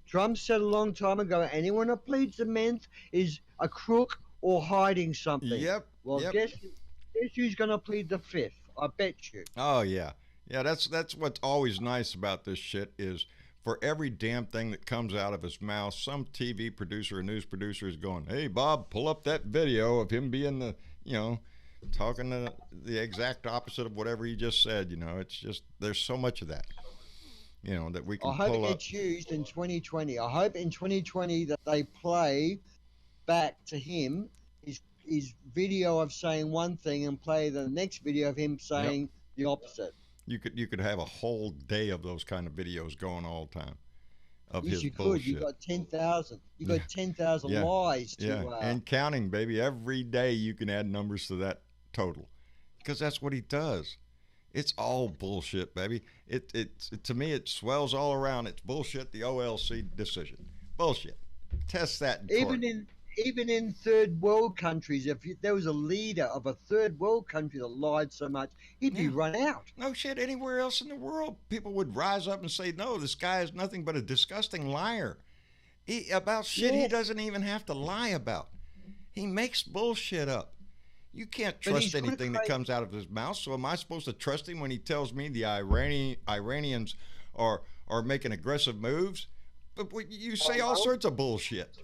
Trump said a long time ago, anyone that pleads the Fifth is a crook or hiding something. Yep. Well, yep. guess who's going to plead the Fifth? I bet you. Oh yeah. Yeah, that's what's always nice about this shit is for every damn thing that comes out of his mouth, some TV producer or news producer is going, "Hey Bob, pull up that video of him being talking to the exact opposite of whatever he just said." It's just, there's so much of that, that we can pull up. I hope it gets used in 2020. I hope in 2020 that they play back to him his video of saying one thing and play the next video of him saying the opposite. You could have a whole day of those kind of videos going all the time of yes, his you bullshit. Could. You got 10,000. You got 10,000 lies to. And counting, baby. Every day you can add numbers to that total, because that's what he does. It's all bullshit, baby. It to me it swells all around. It's bullshit. The OLC decision, bullshit. Test that in court. Even in third world countries, if there was a leader of a third world country that lied so much, he'd be run out. No shit. Anywhere else in the world, people would rise up and say, "No, this guy is nothing but a disgusting liar. About shit he doesn't even have to lie about. He makes bullshit up. You can't trust anything that comes out of his mouth. So am I supposed to trust him when he tells me the Iranians are making aggressive moves? But you say all sorts of bullshit."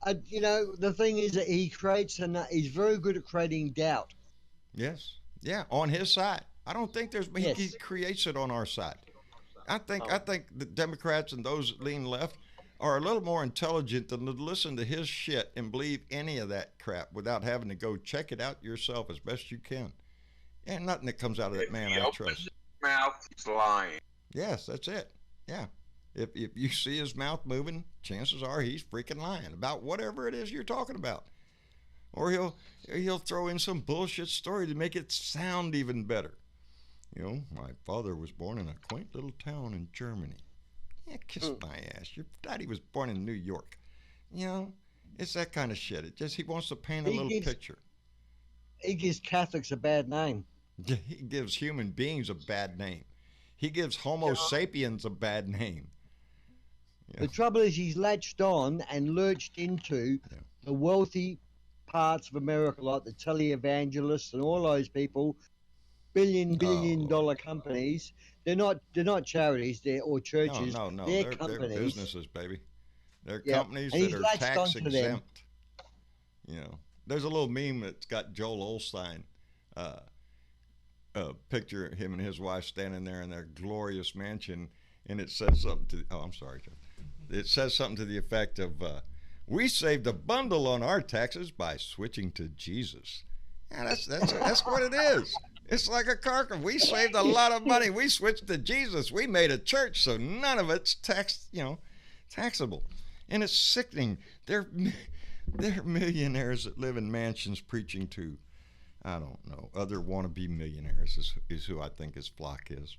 The thing is that he's very good at creating doubt. Yes. Yeah, on his side. I don't think he creates it on our side. I think the Democrats and those that lean left are a little more intelligent than to listen to his shit and believe any of that crap without having to go check it out yourself as best you can. And nothing that comes out of that man I trust. His mouth, he's lying. Yes, that's it. Yeah. If you see his mouth moving, chances are he's freaking lying about whatever it is you're talking about. Or he'll throw in some bullshit story to make it sound even better. My father was born in a quaint little town in Germany. Yeah, kiss my ass. Your daddy was born in New York. It's that kind of shit. It just he wants to paint a He little gives- picture. He gives Catholics a bad name. He gives human beings a bad name. He gives Homo sapiens a bad name. The trouble is, he's latched on and lurched into the wealthy parts of America, like the televangelists and all those people, billion dollar companies. They're not charities, or churches. No. They're They're companies. businesses, baby. They're Yep. companies And that he's are latched tax onto them. exempt. You know, there's a little meme that's got Joel Osteen, a picture of him and his wife standing there in their glorious mansion, and it says something to. Oh, I'm sorry, Joe. It says something to the effect of, "We saved a bundle on our taxes by switching to Jesus." Yeah, that's what it is. It's like a car. We saved a lot of money. We switched to Jesus. We made a church, so none of it's taxable, and it's sickening. They're millionaires that live in mansions preaching to, I don't know, other wannabe millionaires is who I think his flock is.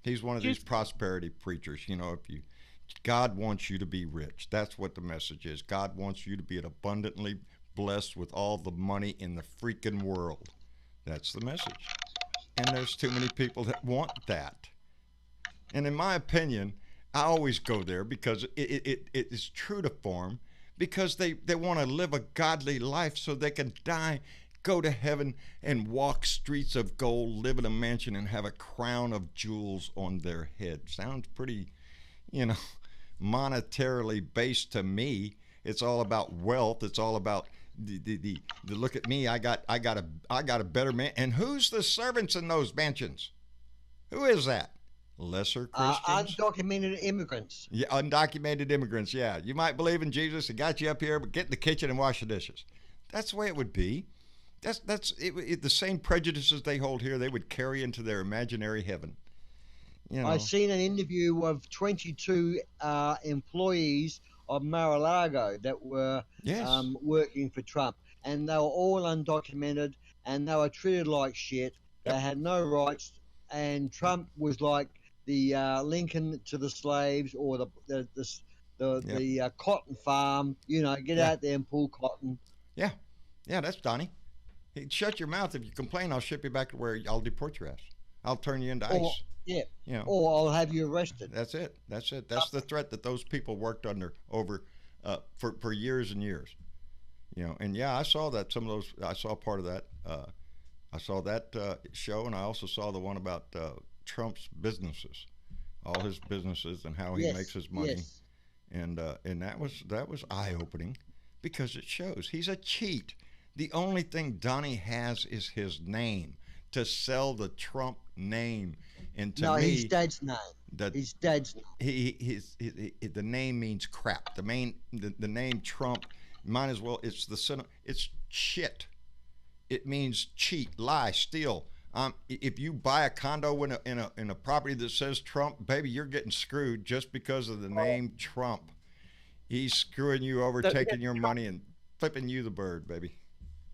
He's one of these prosperity preachers. God wants you to be rich. That's what the message is. God wants you to be abundantly blessed with all the money in the freaking world. That's the message. And there's too many people that want that. And in my opinion, I always go there because it is true to form, because they want to live a godly life so they can die, go to heaven, and walk streets of gold, live in a mansion, and have a crown of jewels on their head. Sounds pretty, monetarily based to me. It's all about wealth. It's all about the look at me. I got a better man. And who's the servants in those mansions? Who is that? Lesser Christians? Undocumented immigrants. Yeah, undocumented immigrants. Yeah, you might believe in Jesus. He got you up here, but get in the kitchen and wash the dishes. That's the way it would be. That's it, the same prejudices they hold here. They would carry into their imaginary heaven. I seen an interview of 22 employees of Mar-a-Lago that were working for Trump, and they were all undocumented, and they were treated like shit. They had no rights, and Trump was like the Lincoln to the slaves, or the cotton farm. Get out there and pull cotton. Yeah, that's Donnie. Hey, shut your mouth. If you complain, I'll ship you back to where I'll deport your ass. I'll turn you into ice. Or I'll have you arrested. That's it. That's the threat that those people worked under for years and years. And I saw that. Some of those, I saw part of that. I saw that show, and I also saw the one about Trump's businesses, all his businesses, and how he makes his money. Yes. And that was eye-opening, because it shows he's a cheat. The only thing Donnie has is his name, to sell the Trump name. And to me, his dad's name. His dad's name. The name means crap. The name Trump, might as well. It's shit. It means cheat, lie, steal. If you buy a condo in a property that says Trump, baby, you're getting screwed just because of the name Trump. He's screwing you over, taking your money, and flipping you the bird, baby.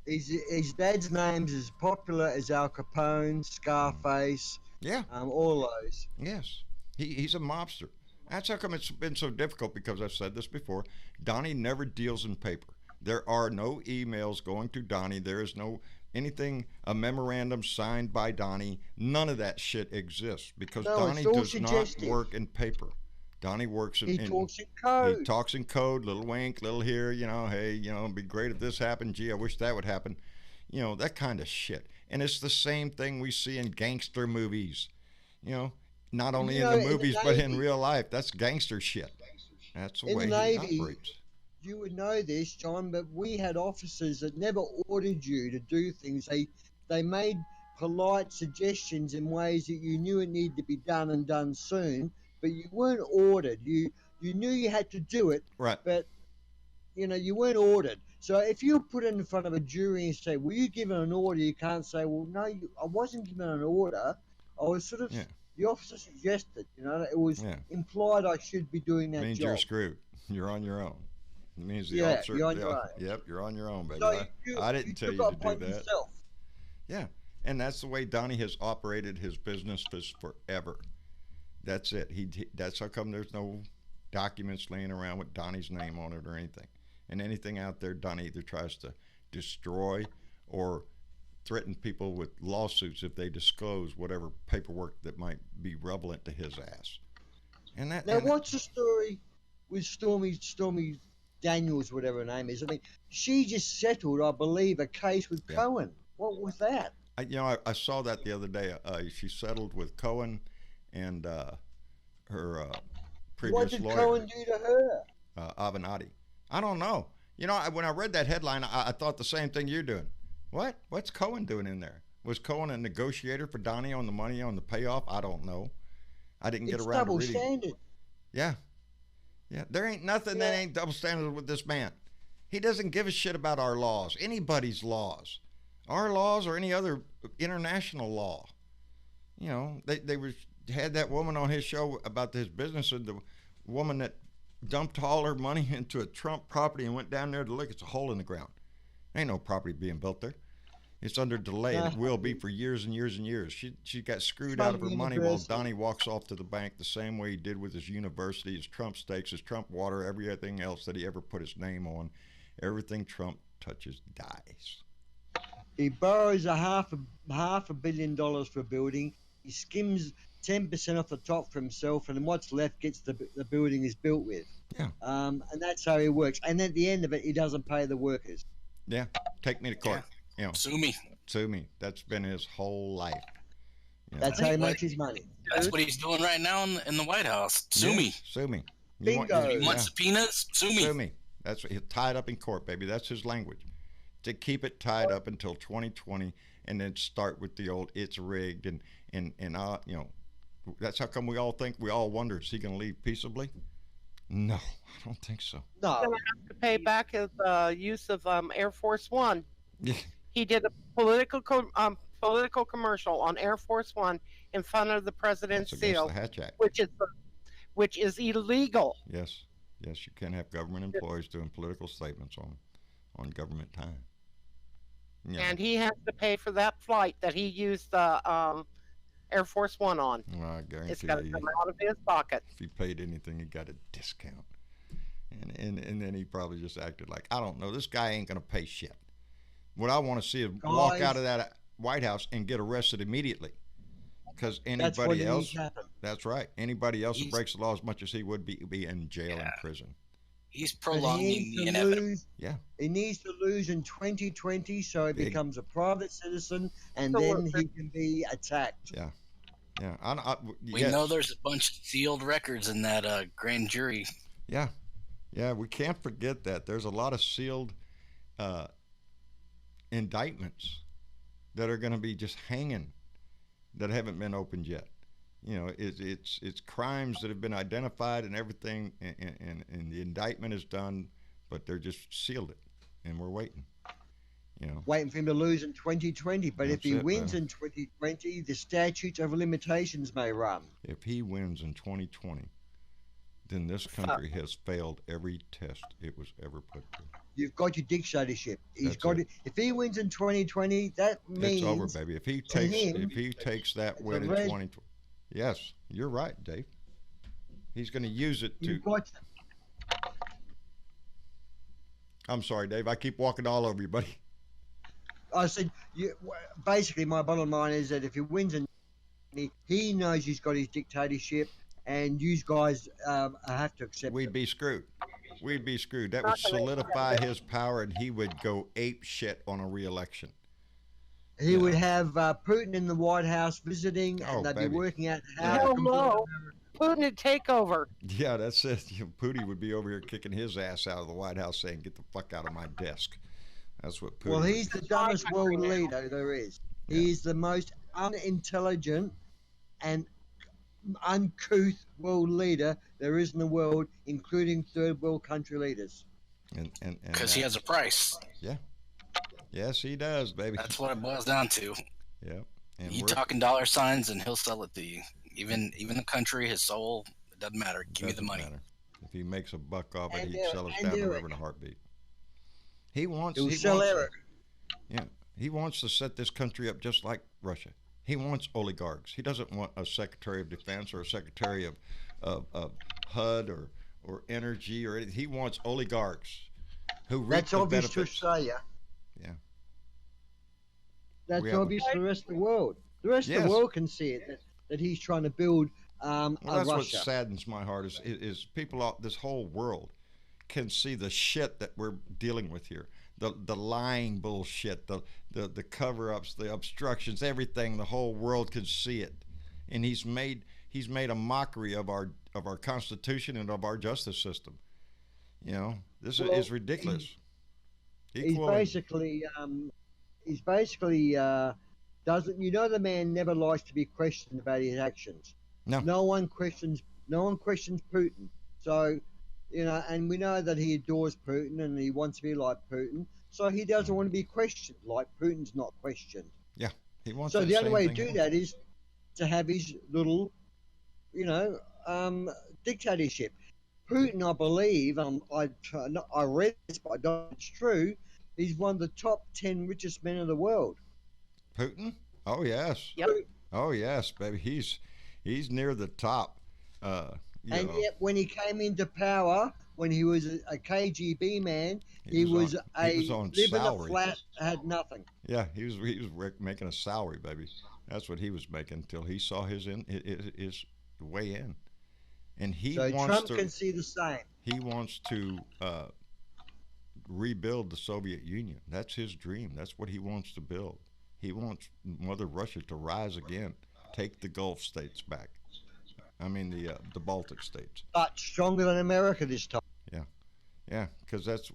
His dad's name's as popular as Al Capone, Scarface. Yeah. All those. Yes. He's a mobster. That's how come it's been so difficult, because I've said this before. Donnie never deals in paper. There are no emails going to Donnie. There is no a memorandum signed by Donnie. None of that shit exists, because Donnie does not work in paper. Donnie works He talks in code. He talks in code, little wink, little here, hey, it'd be great if this happened. Gee, I wish that would happen. That kind of shit. And it's the same thing we see in gangster movies. Not only in the movies, but in real life. That's gangster shit. That's the way he operates. You would know this, John, but we had officers that never ordered you to do things. They made polite suggestions in ways that you knew it needed to be done, and done soon, but you weren't ordered. You knew you had to do it, right? But you weren't ordered. So if you put it in front of a jury and say, "Were you given an order?" You can't say, "Well, no, I wasn't given an order. I was sort of." Yeah. The officer suggested, it was implied I should be doing that job. It means you're screwed. You're on your own. It means the officer. You're on your own. Yep, you're on your own, baby. So I didn't tell you to do that. Yourself. Yeah, and that's the way Donnie has operated his business forever. That's it. That's how come there's no documents laying around with Donnie's name on it or anything. And anything out there done either tries to destroy or threaten people with lawsuits if they disclose whatever paperwork that might be relevant to his ass. And that. Now, what's the story with Stormy Daniels, whatever her name is? I mean, she just settled, I believe, a case with Cohen. What was that? I saw that the other day. She settled with Cohen and her previous What did lawyer. Cohen do to her? Avenatti. I don't know. When I read that headline, I thought the same thing you're doing. What? What's Cohen doing in there? Was Cohen a negotiator for Donnie on the money on the payoff? I don't know. I didn't get around to reading. Double standard. Yeah. There ain't nothing that ain't double standard with this man. He doesn't give a shit about our laws, anybody's laws, our laws or any other international law. They had that woman on his show about his business, and the woman that dumped all her money into a Trump property and went down there to look. It's a hole in the ground. Ain't no property being built there. It's under delay, and it will be for years and years and years. She got screwed out of her money while Donnie walks off to the bank the same way he did with his university, his Trump stakes, his Trump water, everything else that he ever put his name on. Everything Trump touches dies. He borrows half a billion dollars for a building. He skims 10% off the top for himself, and then what's left gets the building is built with. Yeah. And that's how he works. And at the end of it, he doesn't pay the workers. Yeah. Take me to court. Sue me. Sue me. That's been his whole life. That's how he makes his money. That's what he's doing right now in the White House. Sue me. Sue me. Bingo. You want subpoenas? Sue me. Sue me. That's what, tied up in court, baby. That's his language. To keep it tied up until 2020, and then start with the old "it's rigged" and that's how come we all wonder, is he going to leave peaceably? No, I don't think so. No. He's going to have to pay back his use of Air Force One. Yeah. He did a political commercial on Air Force One in front of the president's seal, the Hatch Act. which is illegal. Yes, you can't have government employees doing political statements on government time. Yeah. And he has to pay for that flight that he used the Air Force One on. Well, I guarantee it's got to come out of his pocket. If he paid anything, he got a discount. And then he probably just acted like, I don't know, this guy ain't going to pay shit. What I want to see is walk out of that White House and get arrested immediately. Because anybody else, that's right, anybody else who breaks the law as much as he would be in jail and prison. He's prolonging the inevitable. Yeah. He needs to lose in 2020 so he becomes a private citizen, and then he can be attacked. Yeah. We know there's a bunch of sealed records in that grand jury. Yeah, we can't forget that. There's a lot of sealed indictments that are going to be just hanging that haven't been opened yet. It's crimes that have been identified and everything, and the indictment is done, but they're just sealed it, and we're waiting. Waiting for him to lose in 2020. But if he wins in 2020, the statutes of limitations may run. If he wins in 2020, then this country has failed every test it was ever put through. You've got your dictatorship. If he wins in 2020, that means it's over, baby. If he takes that win in 2020, yes, you're right, Dave. He's going to use it to. I'm sorry, Dave. I keep walking all over you, buddy. I said, basically, my bottom line is that if he wins, he knows he's got his dictatorship, and you guys have to accept it. We'd be screwed. That would solidify his power, and he would go ape shit on a re-election. He would have Putin in the White House visiting, and they'd be working out how. Hell no. Putin would take over. Yeah, that's it. Putin would be over here kicking his ass out of the White House, saying, "Get the fuck out of my desk." That's what Putin. Well, he's the dumbest world leader there is. Yeah. He's the most unintelligent and uncouth world leader there is in the world, including third world country leaders. And because he has a price. Yeah. Yes, he does, baby. That's what it boils down to. Yep. And you talking dollar signs, and he'll sell it to you. Even the country, his soul, it doesn't matter. Give me the money. Matter. If he makes a buck off it, he'd sell his family river in a heartbeat. He wants to set this country up just like Russia. He wants oligarchs. He doesn't want a Secretary of Defense or a Secretary of HUD or energy or anything. He wants oligarchs who reap That's the obvious to benefits. Australia. Yeah. That's We have- obvious to the rest of the world. The rest of Yes. the world can see it that he's trying to build Well, a that's what Russia. saddens my heart is people out this whole world can see the shit that we're dealing with here. The lying bullshit, the cover ups, the obstructions, everything. The whole world can see it, and he's made a mockery of our Constitution and of our justice system. You know, this is ridiculous. He's basically doesn't, the man never likes to be questioned about his actions. No. No one questions Putin. So, and we know that he adores Putin and he wants to be like Putin. So he doesn't want to be questioned like Putin's not questioned. Yeah, he wants. So that the only same way to thing. do that is to have his little, dictatorship. Putin, I believe, I read this, but I don't know if it's true. He's one of the top 10 richest men in the world. Putin? Oh yes. Yep. Oh yes, baby. He's near the top. And yet, when he came into power, when he was a KGB man, he was on living a salary. flat, had nothing. Yeah, he was making a salary, baby. That's what he was making until he saw his way in, and he So wants Trump to. can see the same. He wants to rebuild the Soviet Union. That's his dream. That's what he wants to build. He wants Mother Russia to rise again, take the Gulf states back. I mean the Baltic states. But stronger than America this time. Yeah, because that's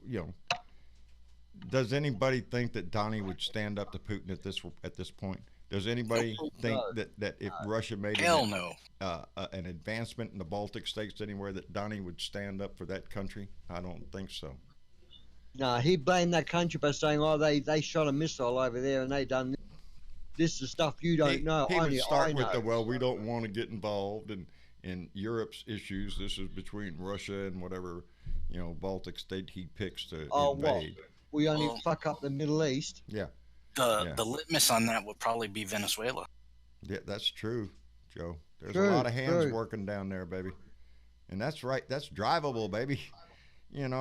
Does anybody think that Donnie would stand up to Putin at this point? Does anybody think that if Russia made an advancement in the Baltic states anywhere, that Donnie would stand up for that country? I don't think so. No, he blamed that country by saying, "Oh, they shot a missile over there and they done this. This is stuff you don't know." He would start I with know. we don't want to get involved in Europe's issues. This is between Russia and whatever Baltic state he picks to invade. We only fuck up the Middle East. Yeah. The litmus on that would probably be Venezuela. Yeah, that's true, Joe. There's True, a lot of hands true. working down there, baby. And that's right. That's drivable, baby. That's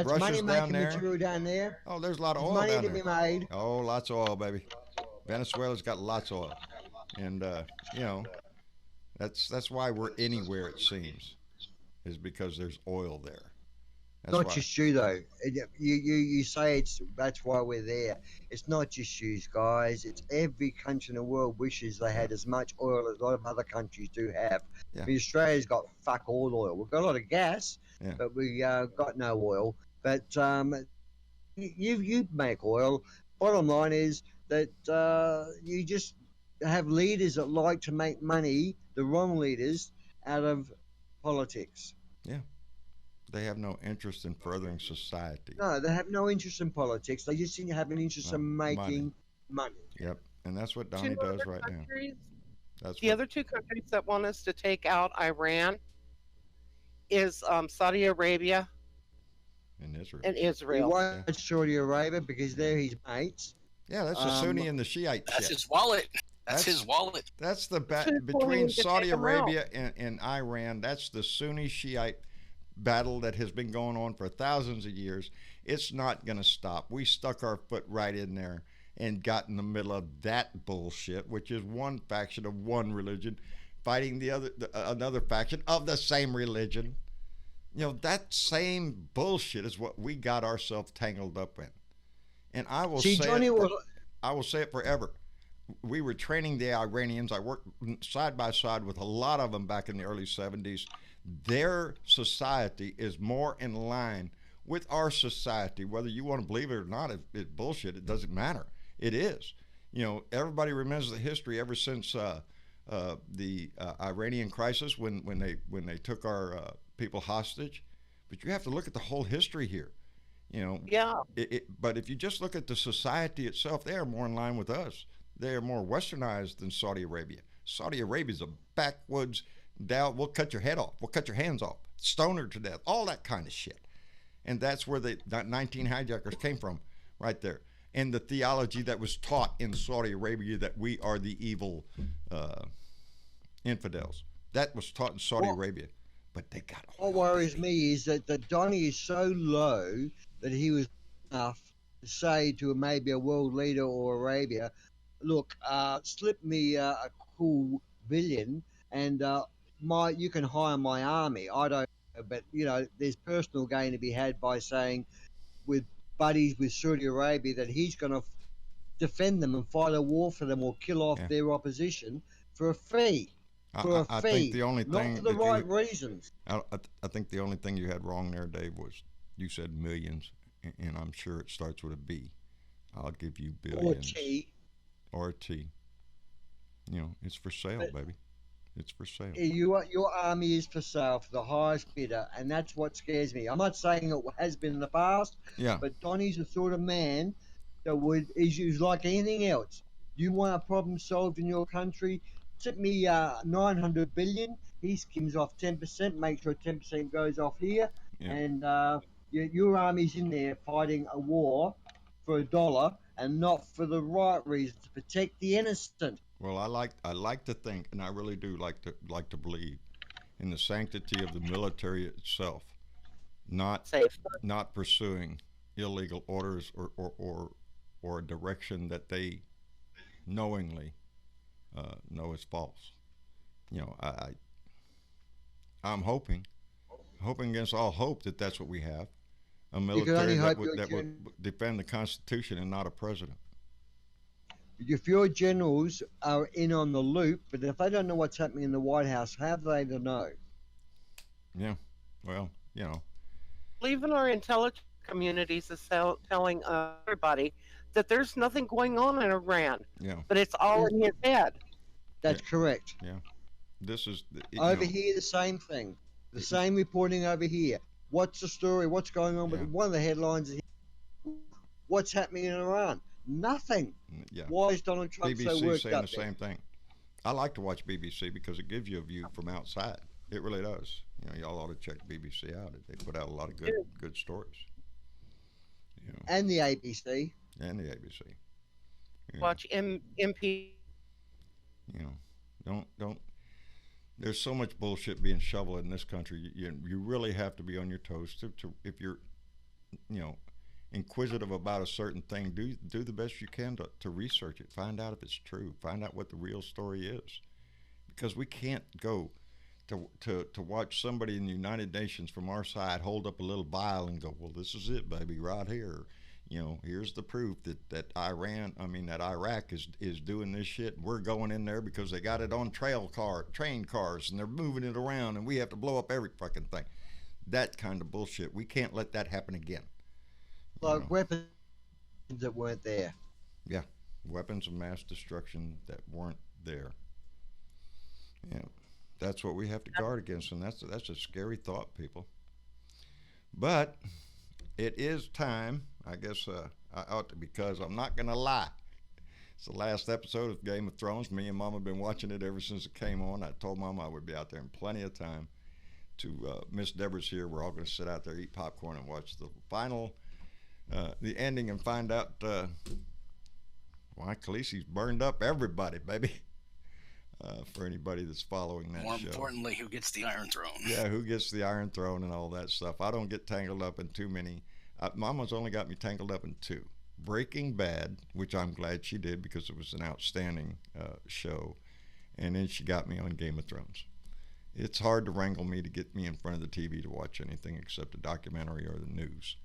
Russia's money down making there. material down there. Oh, there's a lot of There's oil money down to there. be made. Oh, lots of oil, baby. Venezuela's got lots of oil, and that's why we're anywhere it seems, is because there's oil there. That's Not why. just you though. You say that's why we're there. It's not just you guys. It's every country in the world wishes they had as much oil as a lot of other countries do have. Yeah. I mean, Australia's got fuck all oil. We've got a lot of gas, Yeah. but we got no oil. But you make oil. Bottom line is that you just have leaders that like to make money, the wrong leaders, out of politics. They have no interest in furthering society. No, they have no interest in politics. They just seem to have an interest in making money. Yep, and that's what Donnie does right now. That's The other two countries that want us to take out Iran is Saudi Arabia in Israel. and He Israel. wants Saudi Arabia because they're his mates. Yeah, that's the Sunni and the Shiite That's shit. his wallet. That's his wallet. That's the Who's between willing to Saudi take 'em Arabia and Iran. That's the Sunni Shiite battle that has been going on for thousands of years. It's not going to stop. We stuck our foot right in there and got in the middle of that bullshit, which is one faction of one religion fighting another faction of the same religion. That same bullshit is what we got ourselves tangled up in. And I will I will say it forever. We were training the Iranians. I worked side by side with a lot of them back in the early 70s. Their society is more in line with our society. Whether you want to believe it or not, it's bullshit. It doesn't matter. It is. Everybody remembers the history ever since the Iranian crisis when they took our people hostage. But you have to look at the whole history here. Yeah. But if you just look at the society itself, they are more in line with us. They are more westernized than Saudi Arabia. Saudi Arabia is a backwoods. We'll cut your head off. We'll cut your hands off. Stone her to death. All that kind of shit. And that's where the 19 hijackers came from, right there. And the theology that was taught in Saudi Arabia that we are the evil infidels. That was taught in Saudi Arabia. But they got all What worries me is that Donnie is so low that he was enough to say to maybe a world leader or Arabia, look, slip me a cool billion, and you can hire my army. I don't, but there's personal gain to be had by saying with buddies with Saudi Arabia that he's going to defend them and fight a war for them or kill off Yeah. their opposition for a fee. For a I fee, think the only not thing for the that right reasons. I think the only thing you had wrong there, Dave, was you said millions, and I'm sure it starts with a B. I'll give you billions. Or T. Or a T. It's for sale, baby. It's for sale. Your army is for sale for the highest bidder, and that's what scares me. I'm not saying it has been in the past, Yeah. but Donny's the sort of man that he's like anything else. You want a problem solved in your country? Tip me 900 billion. He skims off 10%, make sure 10% goes off here, Yeah. and your army's in there fighting a war for a dollar and not for the right reasons to protect the innocent. Well, I like to think, and I really do like to believe in the sanctity of the military itself, not pursuing illegal orders or a direction that they knowingly know is false. I'm hoping against all hope that that's what we have, a military that would defend the Constitution and not a president. If your generals are in on the loop, but if they don't know what's happening in the White House, how do they know? Yeah, well, Even our intelligence communities is telling everybody that there's nothing going on in Iran. Yeah. But it's all in his head. That's correct. Yeah. This is over here. The same thing. The same reporting over here. What's the story? What's going on? With one of the headlines is, what's happening in Iran? Nothing. Yeah. Why is Donald Trump BBC so worked saying up the same thing. I like to watch BBC because it gives you a view from outside. It really does. Y'all ought to check BBC out. They put out a lot of good stories. And the ABC. And the ABC. Watch MP. Don't. There's so much bullshit being shoveled in this country. You really have to be on your toes to if you're, inquisitive about a certain thing. Do the best you can to research it. Find out if it's true. Find out what the real story is, because we can't go to watch somebody in the United Nations from our side hold up a little vial and go, well, this is it, baby, right here. Here's the proof that Iraq is doing this shit. We're going in there because they got it on train cars, and they're moving it around, and we have to blow up every fucking thing. That kind of bullshit. We can't let that happen again. Like weapons that weren't there. Yeah, weapons of mass destruction that weren't there. Yeah, that's what we have to guard against, and that's a scary thought, people. But it is time, I guess. I ought to, because I'm not gonna lie. It's the last episode of Game of Thrones. Me and Mom have been watching it ever since it came on. I told Mom I would be out there in plenty of time. Miss Deborah's here. We're all gonna sit out there, eat popcorn, and watch the final. The ending, and find out why Khaleesi's burned up everybody, baby. For anybody that's following that show. More importantly, who gets the Iron Throne? Yeah, who gets the Iron Throne and all that stuff. I don't get tangled up in too many. Mama's only got me tangled up in two. Breaking Bad, which I'm glad she did because it was an outstanding show. And then she got me on Game of Thrones. It's hard to wrangle me to get me in front of the TV to watch anything except a documentary or the news.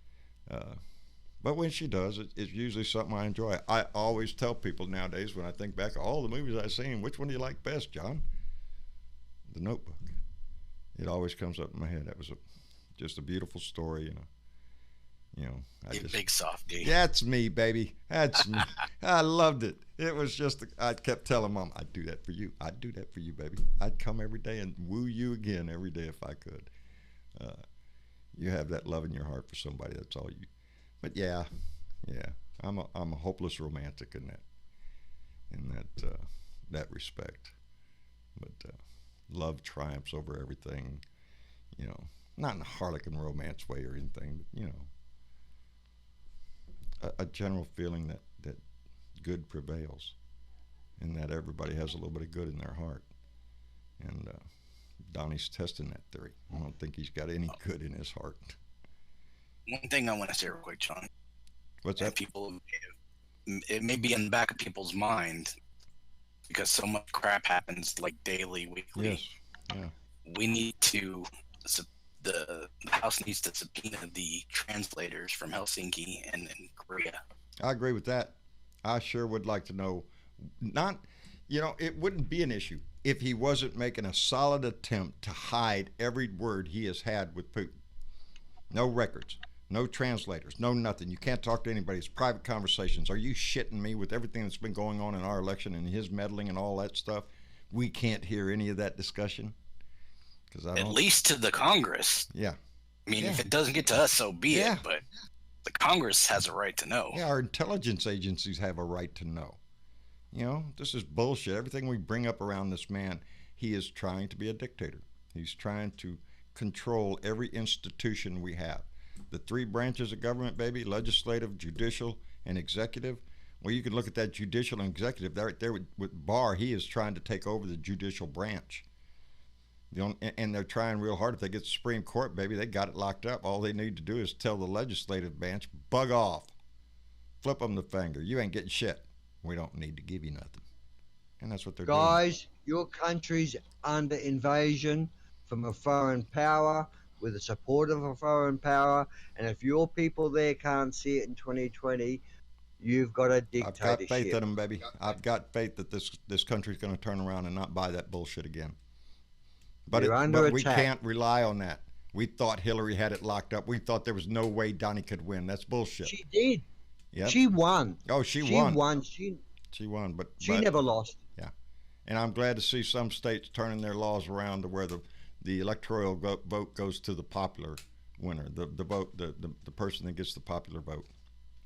But when she does, it's usually something I enjoy. I always tell people nowadays, when I think back of all the movies I've seen, which one do you like best, John? The Notebook. It always comes up in my head. That was just a beautiful story, Big softy. That's me, baby. That's me. I loved it. It was just, I kept telling Mom, I'd do that for you. I'd do that for you, baby. I'd come every day and woo you again every day if I could. You have that love in your heart for somebody. That's all you. But yeah, I'm a hopeless romantic in that respect. But love triumphs over everything, not in a Harlequin romance way or anything, but a general feeling that good prevails, and that everybody has a little bit of good in their heart. And Donnie's testing that theory. I don't think he's got any good in his heart. One thing I want to say real quick, John. What's and that? people, it may be in the back of people's mind because so much crap happens like daily, weekly. Yes. Yeah. We need to, the House needs to subpoena the translators from Helsinki and Korea. I agree with that. I sure would like to know. Not, it wouldn't be an issue if he wasn't making a solid attempt to hide every word he has had with Putin. No records, no translators, no nothing. You can't talk to anybody. It's private conversations. Are you shitting me with everything that's been going on in our election and his meddling and all that stuff? We can't hear any of that discussion. At least to the Congress. Yeah. I mean, if it doesn't get to us, so be Yeah. it. But the Congress has a right to know. Yeah, our intelligence agencies have a right to know. This is bullshit. Everything we bring up around this man, he is trying to be a dictator. He's trying to control every institution we have. The three branches of government, baby, legislative, judicial, and executive. Well, you can look at that judicial and executive. Right there with Barr, he is trying to take over the judicial branch. And they're trying real hard. If they get the Supreme Court, baby, they got it locked up. All they need to do is tell the legislative branch, bug off. Flip them the finger. You ain't getting shit. We don't need to give you nothing. And that's what they're doing. Guys, your country's under invasion from a foreign power with the support of a foreign power. And if your people there can't see it in 2020, you've got a dictatorship. I've got faith in them, baby. I've got faith that this country's going to turn around and not buy that bullshit again. But we can't rely on that. We thought Hillary had it locked up. We thought there was no way Donnie could win. That's bullshit. She did. Yep. She won. Oh, she won. She won, but she never lost. Yeah, and I'm glad to see some states turning their laws around to where the electoral vote goes to the popular winner, the vote, the person that gets the popular vote.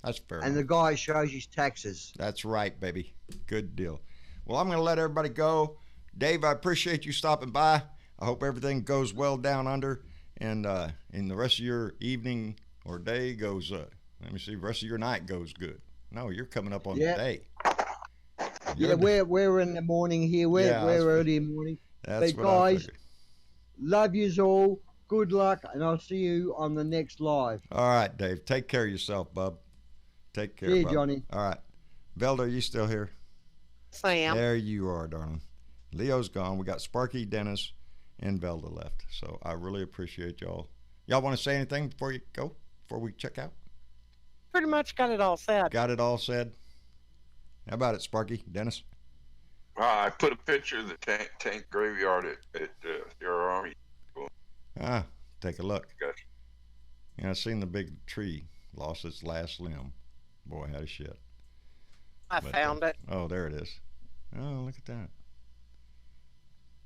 That's fair. And the guy shows his taxes. That's right, baby. Good deal. Well, I'm going to let everybody go. Dave, I appreciate you stopping by. I hope everything goes well down under, and the rest of your evening or day goes. Let me see. The rest of your night goes good. No, you're coming up on the day. Yeah, we're in the morning here. We're early in the morning. That's but what I guys, figured. love yous all. Good luck, and I'll see you on the next live. All right, Dave. Take care of yourself, bub. Take care, See you, bub. Johnny. All right. Velda, are you still here? Sam. There you are, darling. Leo's gone. We got Sparky, Dennis, and Velda left. So I really appreciate y'all. Y'all want to say anything before you go? Before we check out? Pretty much got it all said. Got it all said? How about it, Sparky? Dennis? I put a picture of the tank graveyard at your army. Take a look. Gotcha. Yeah, I seen the big tree. Lost its last limb. Boy, how shit. I found it. Oh, there it is. Oh, look at that.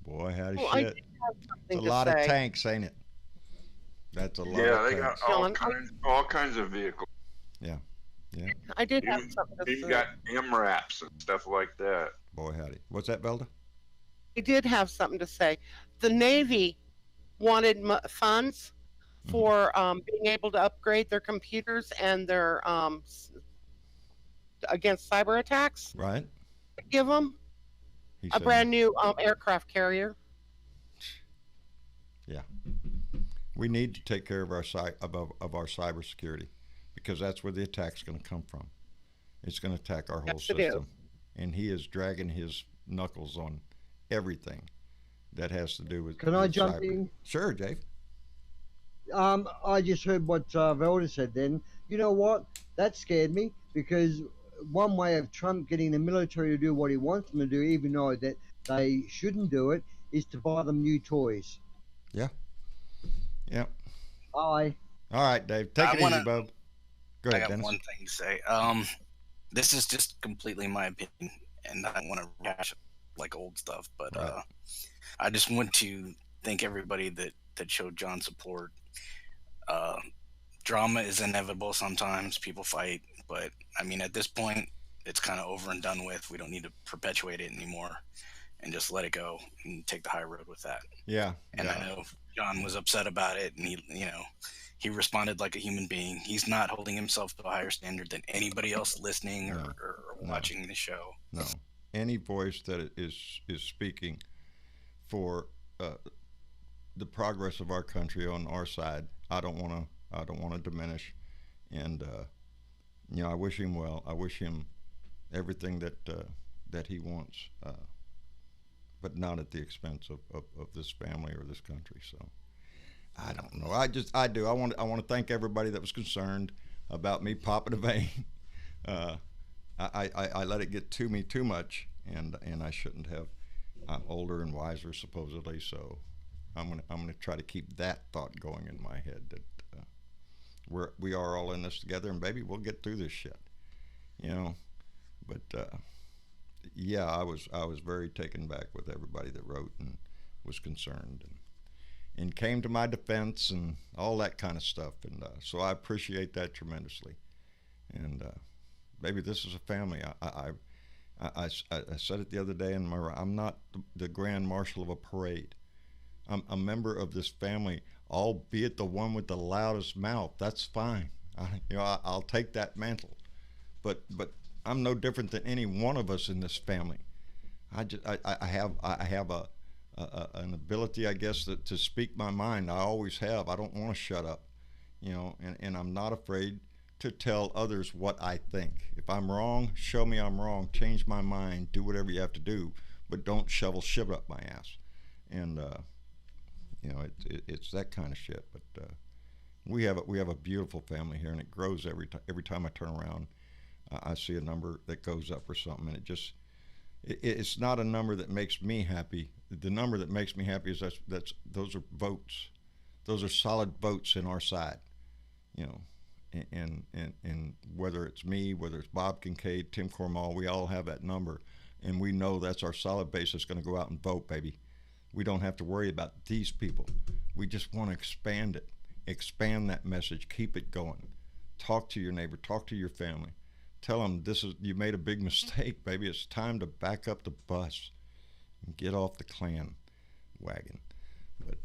Boy, how Well, shit. It's a lot of tanks, ain't it? That's a lot of Yeah, they tanks. got all kinds of vehicles. Yeah. Yeah. I did have something to You say. got MRAPs and stuff like that. Boy, howdy. What's that, Velda? I did have something to say. The Navy wanted funds for being able to upgrade their computers and their against cyber attacks. Right. Give them a brand new aircraft carrier. Yeah. We need to take care of our cybersecurity, because that's where the attack's going to come from. It's going to attack our whole system. And he is dragging his knuckles on everything that has to do with. Can I jump cyber. in? Sure, Dave. I just heard what Velda said then. You know what? That scared me, because one way of Trump getting the military to do what he wants them to do, even though that they shouldn't do it, is to buy them new toys. Yeah. Yep. Bye. All right, Dave. Take it easy, bub. Go ahead, I got Dennis. one thing to say. This is just completely my opinion, and I don't want to rehash like old stuff, but I just want to thank everybody that showed John support. Drama is inevitable sometimes. People fight, but I mean, at this point, it's kind of over and done with. We don't need to perpetuate it anymore, and just let it go and take the high road with that. Yeah. And I know John was upset about it, and he responded like a human being. He's not holding himself to a higher standard than anybody else listening or watching the show. No, any voice that is speaking for the progress of our country on our side, I don't want to diminish, and you know, I wish him well. I wish him everything that he wants, but not at the expense of this family or this country. So I don't know. I do. I want to thank everybody that was concerned about me popping a vein. I let it get to me too much, and I shouldn't have. I'm older and wiser supposedly, so I'm gonna try to keep that thought going in my head that we are all in this together, and baby, we'll get through this shit, you know. But yeah, I was very taken back with everybody that wrote and was concerned and came to my defense and all that kind of stuff, and so I appreciate that tremendously. And baby, this is a family. I said it the other day in my. I'm not the grand marshal of a parade. I'm a member of this family, albeit the one with the loudest mouth. That's fine. I'll take that mantle. But I'm no different than any one of us in this family. I have an ability, I guess, to speak my mind. I always have. I don't want to shut up, you know, and I'm not afraid to tell others what I think. If I'm wrong, show me I'm wrong. Change my mind. Do whatever you have to do, but don't shovel shit up my ass. And you know, it's that kind of shit. But we have a beautiful family here, and it grows every time I turn around. I see a number that goes up or something, and it's not a number that makes me happy. The number that makes me happy is those are votes. Those are solid votes in our side, you know. And whether it's me, whether it's Bob Kincaid, Tim Cormall, we all have that number, and we know that's our solid base that's going to go out and vote, baby. We don't have to worry about these people. We just want to expand it, expand that message, keep it going. Talk to your neighbor, talk to your family. Tell them you made a big mistake, baby. It's time to back up the bus and get off the Klan wagon. But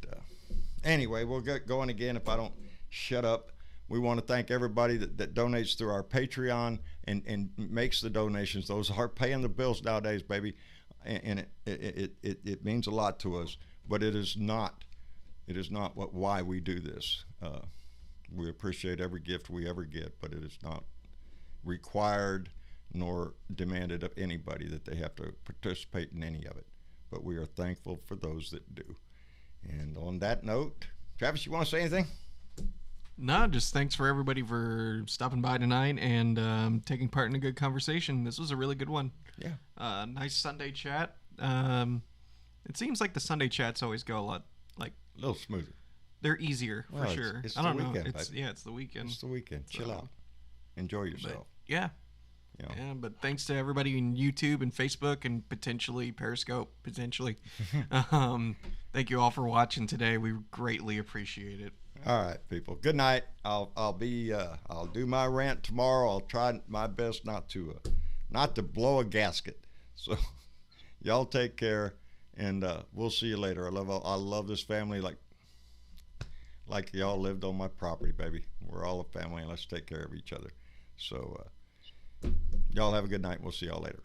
anyway, we'll get going again if I don't shut up. We want to thank everybody that donates through our Patreon and makes the donations. Those are paying the bills nowadays, baby, and it means a lot to us. But it is not why we do this. We appreciate every gift we ever get, but it is not required nor demanded of anybody that they have to participate in any of it. But we are thankful for those that do. And on that note, Travis, you want to say anything? No, just thanks for everybody for stopping by tonight and taking part in a good conversation. This was a really good one. Yeah. Nice Sunday chat. It seems like the Sunday chats always go a little smoother. They're easier for sure. It's I don't the know. weekend, It's the weekend. It's the weekend. Chill out. Enjoy yourself. Yeah. You know. Yeah, but thanks to everybody in YouTube and Facebook and potentially Periscope, potentially. Thank you all for watching today. We greatly appreciate it. All right, people. Good night. I'll do my rant tomorrow. I'll try my best not to blow a gasket. So y'all take care, and we'll see you later. I love this family like y'all lived on my property, baby. We're all a family, and let's take care of each other. So y'all have a good night. We'll see y'all later.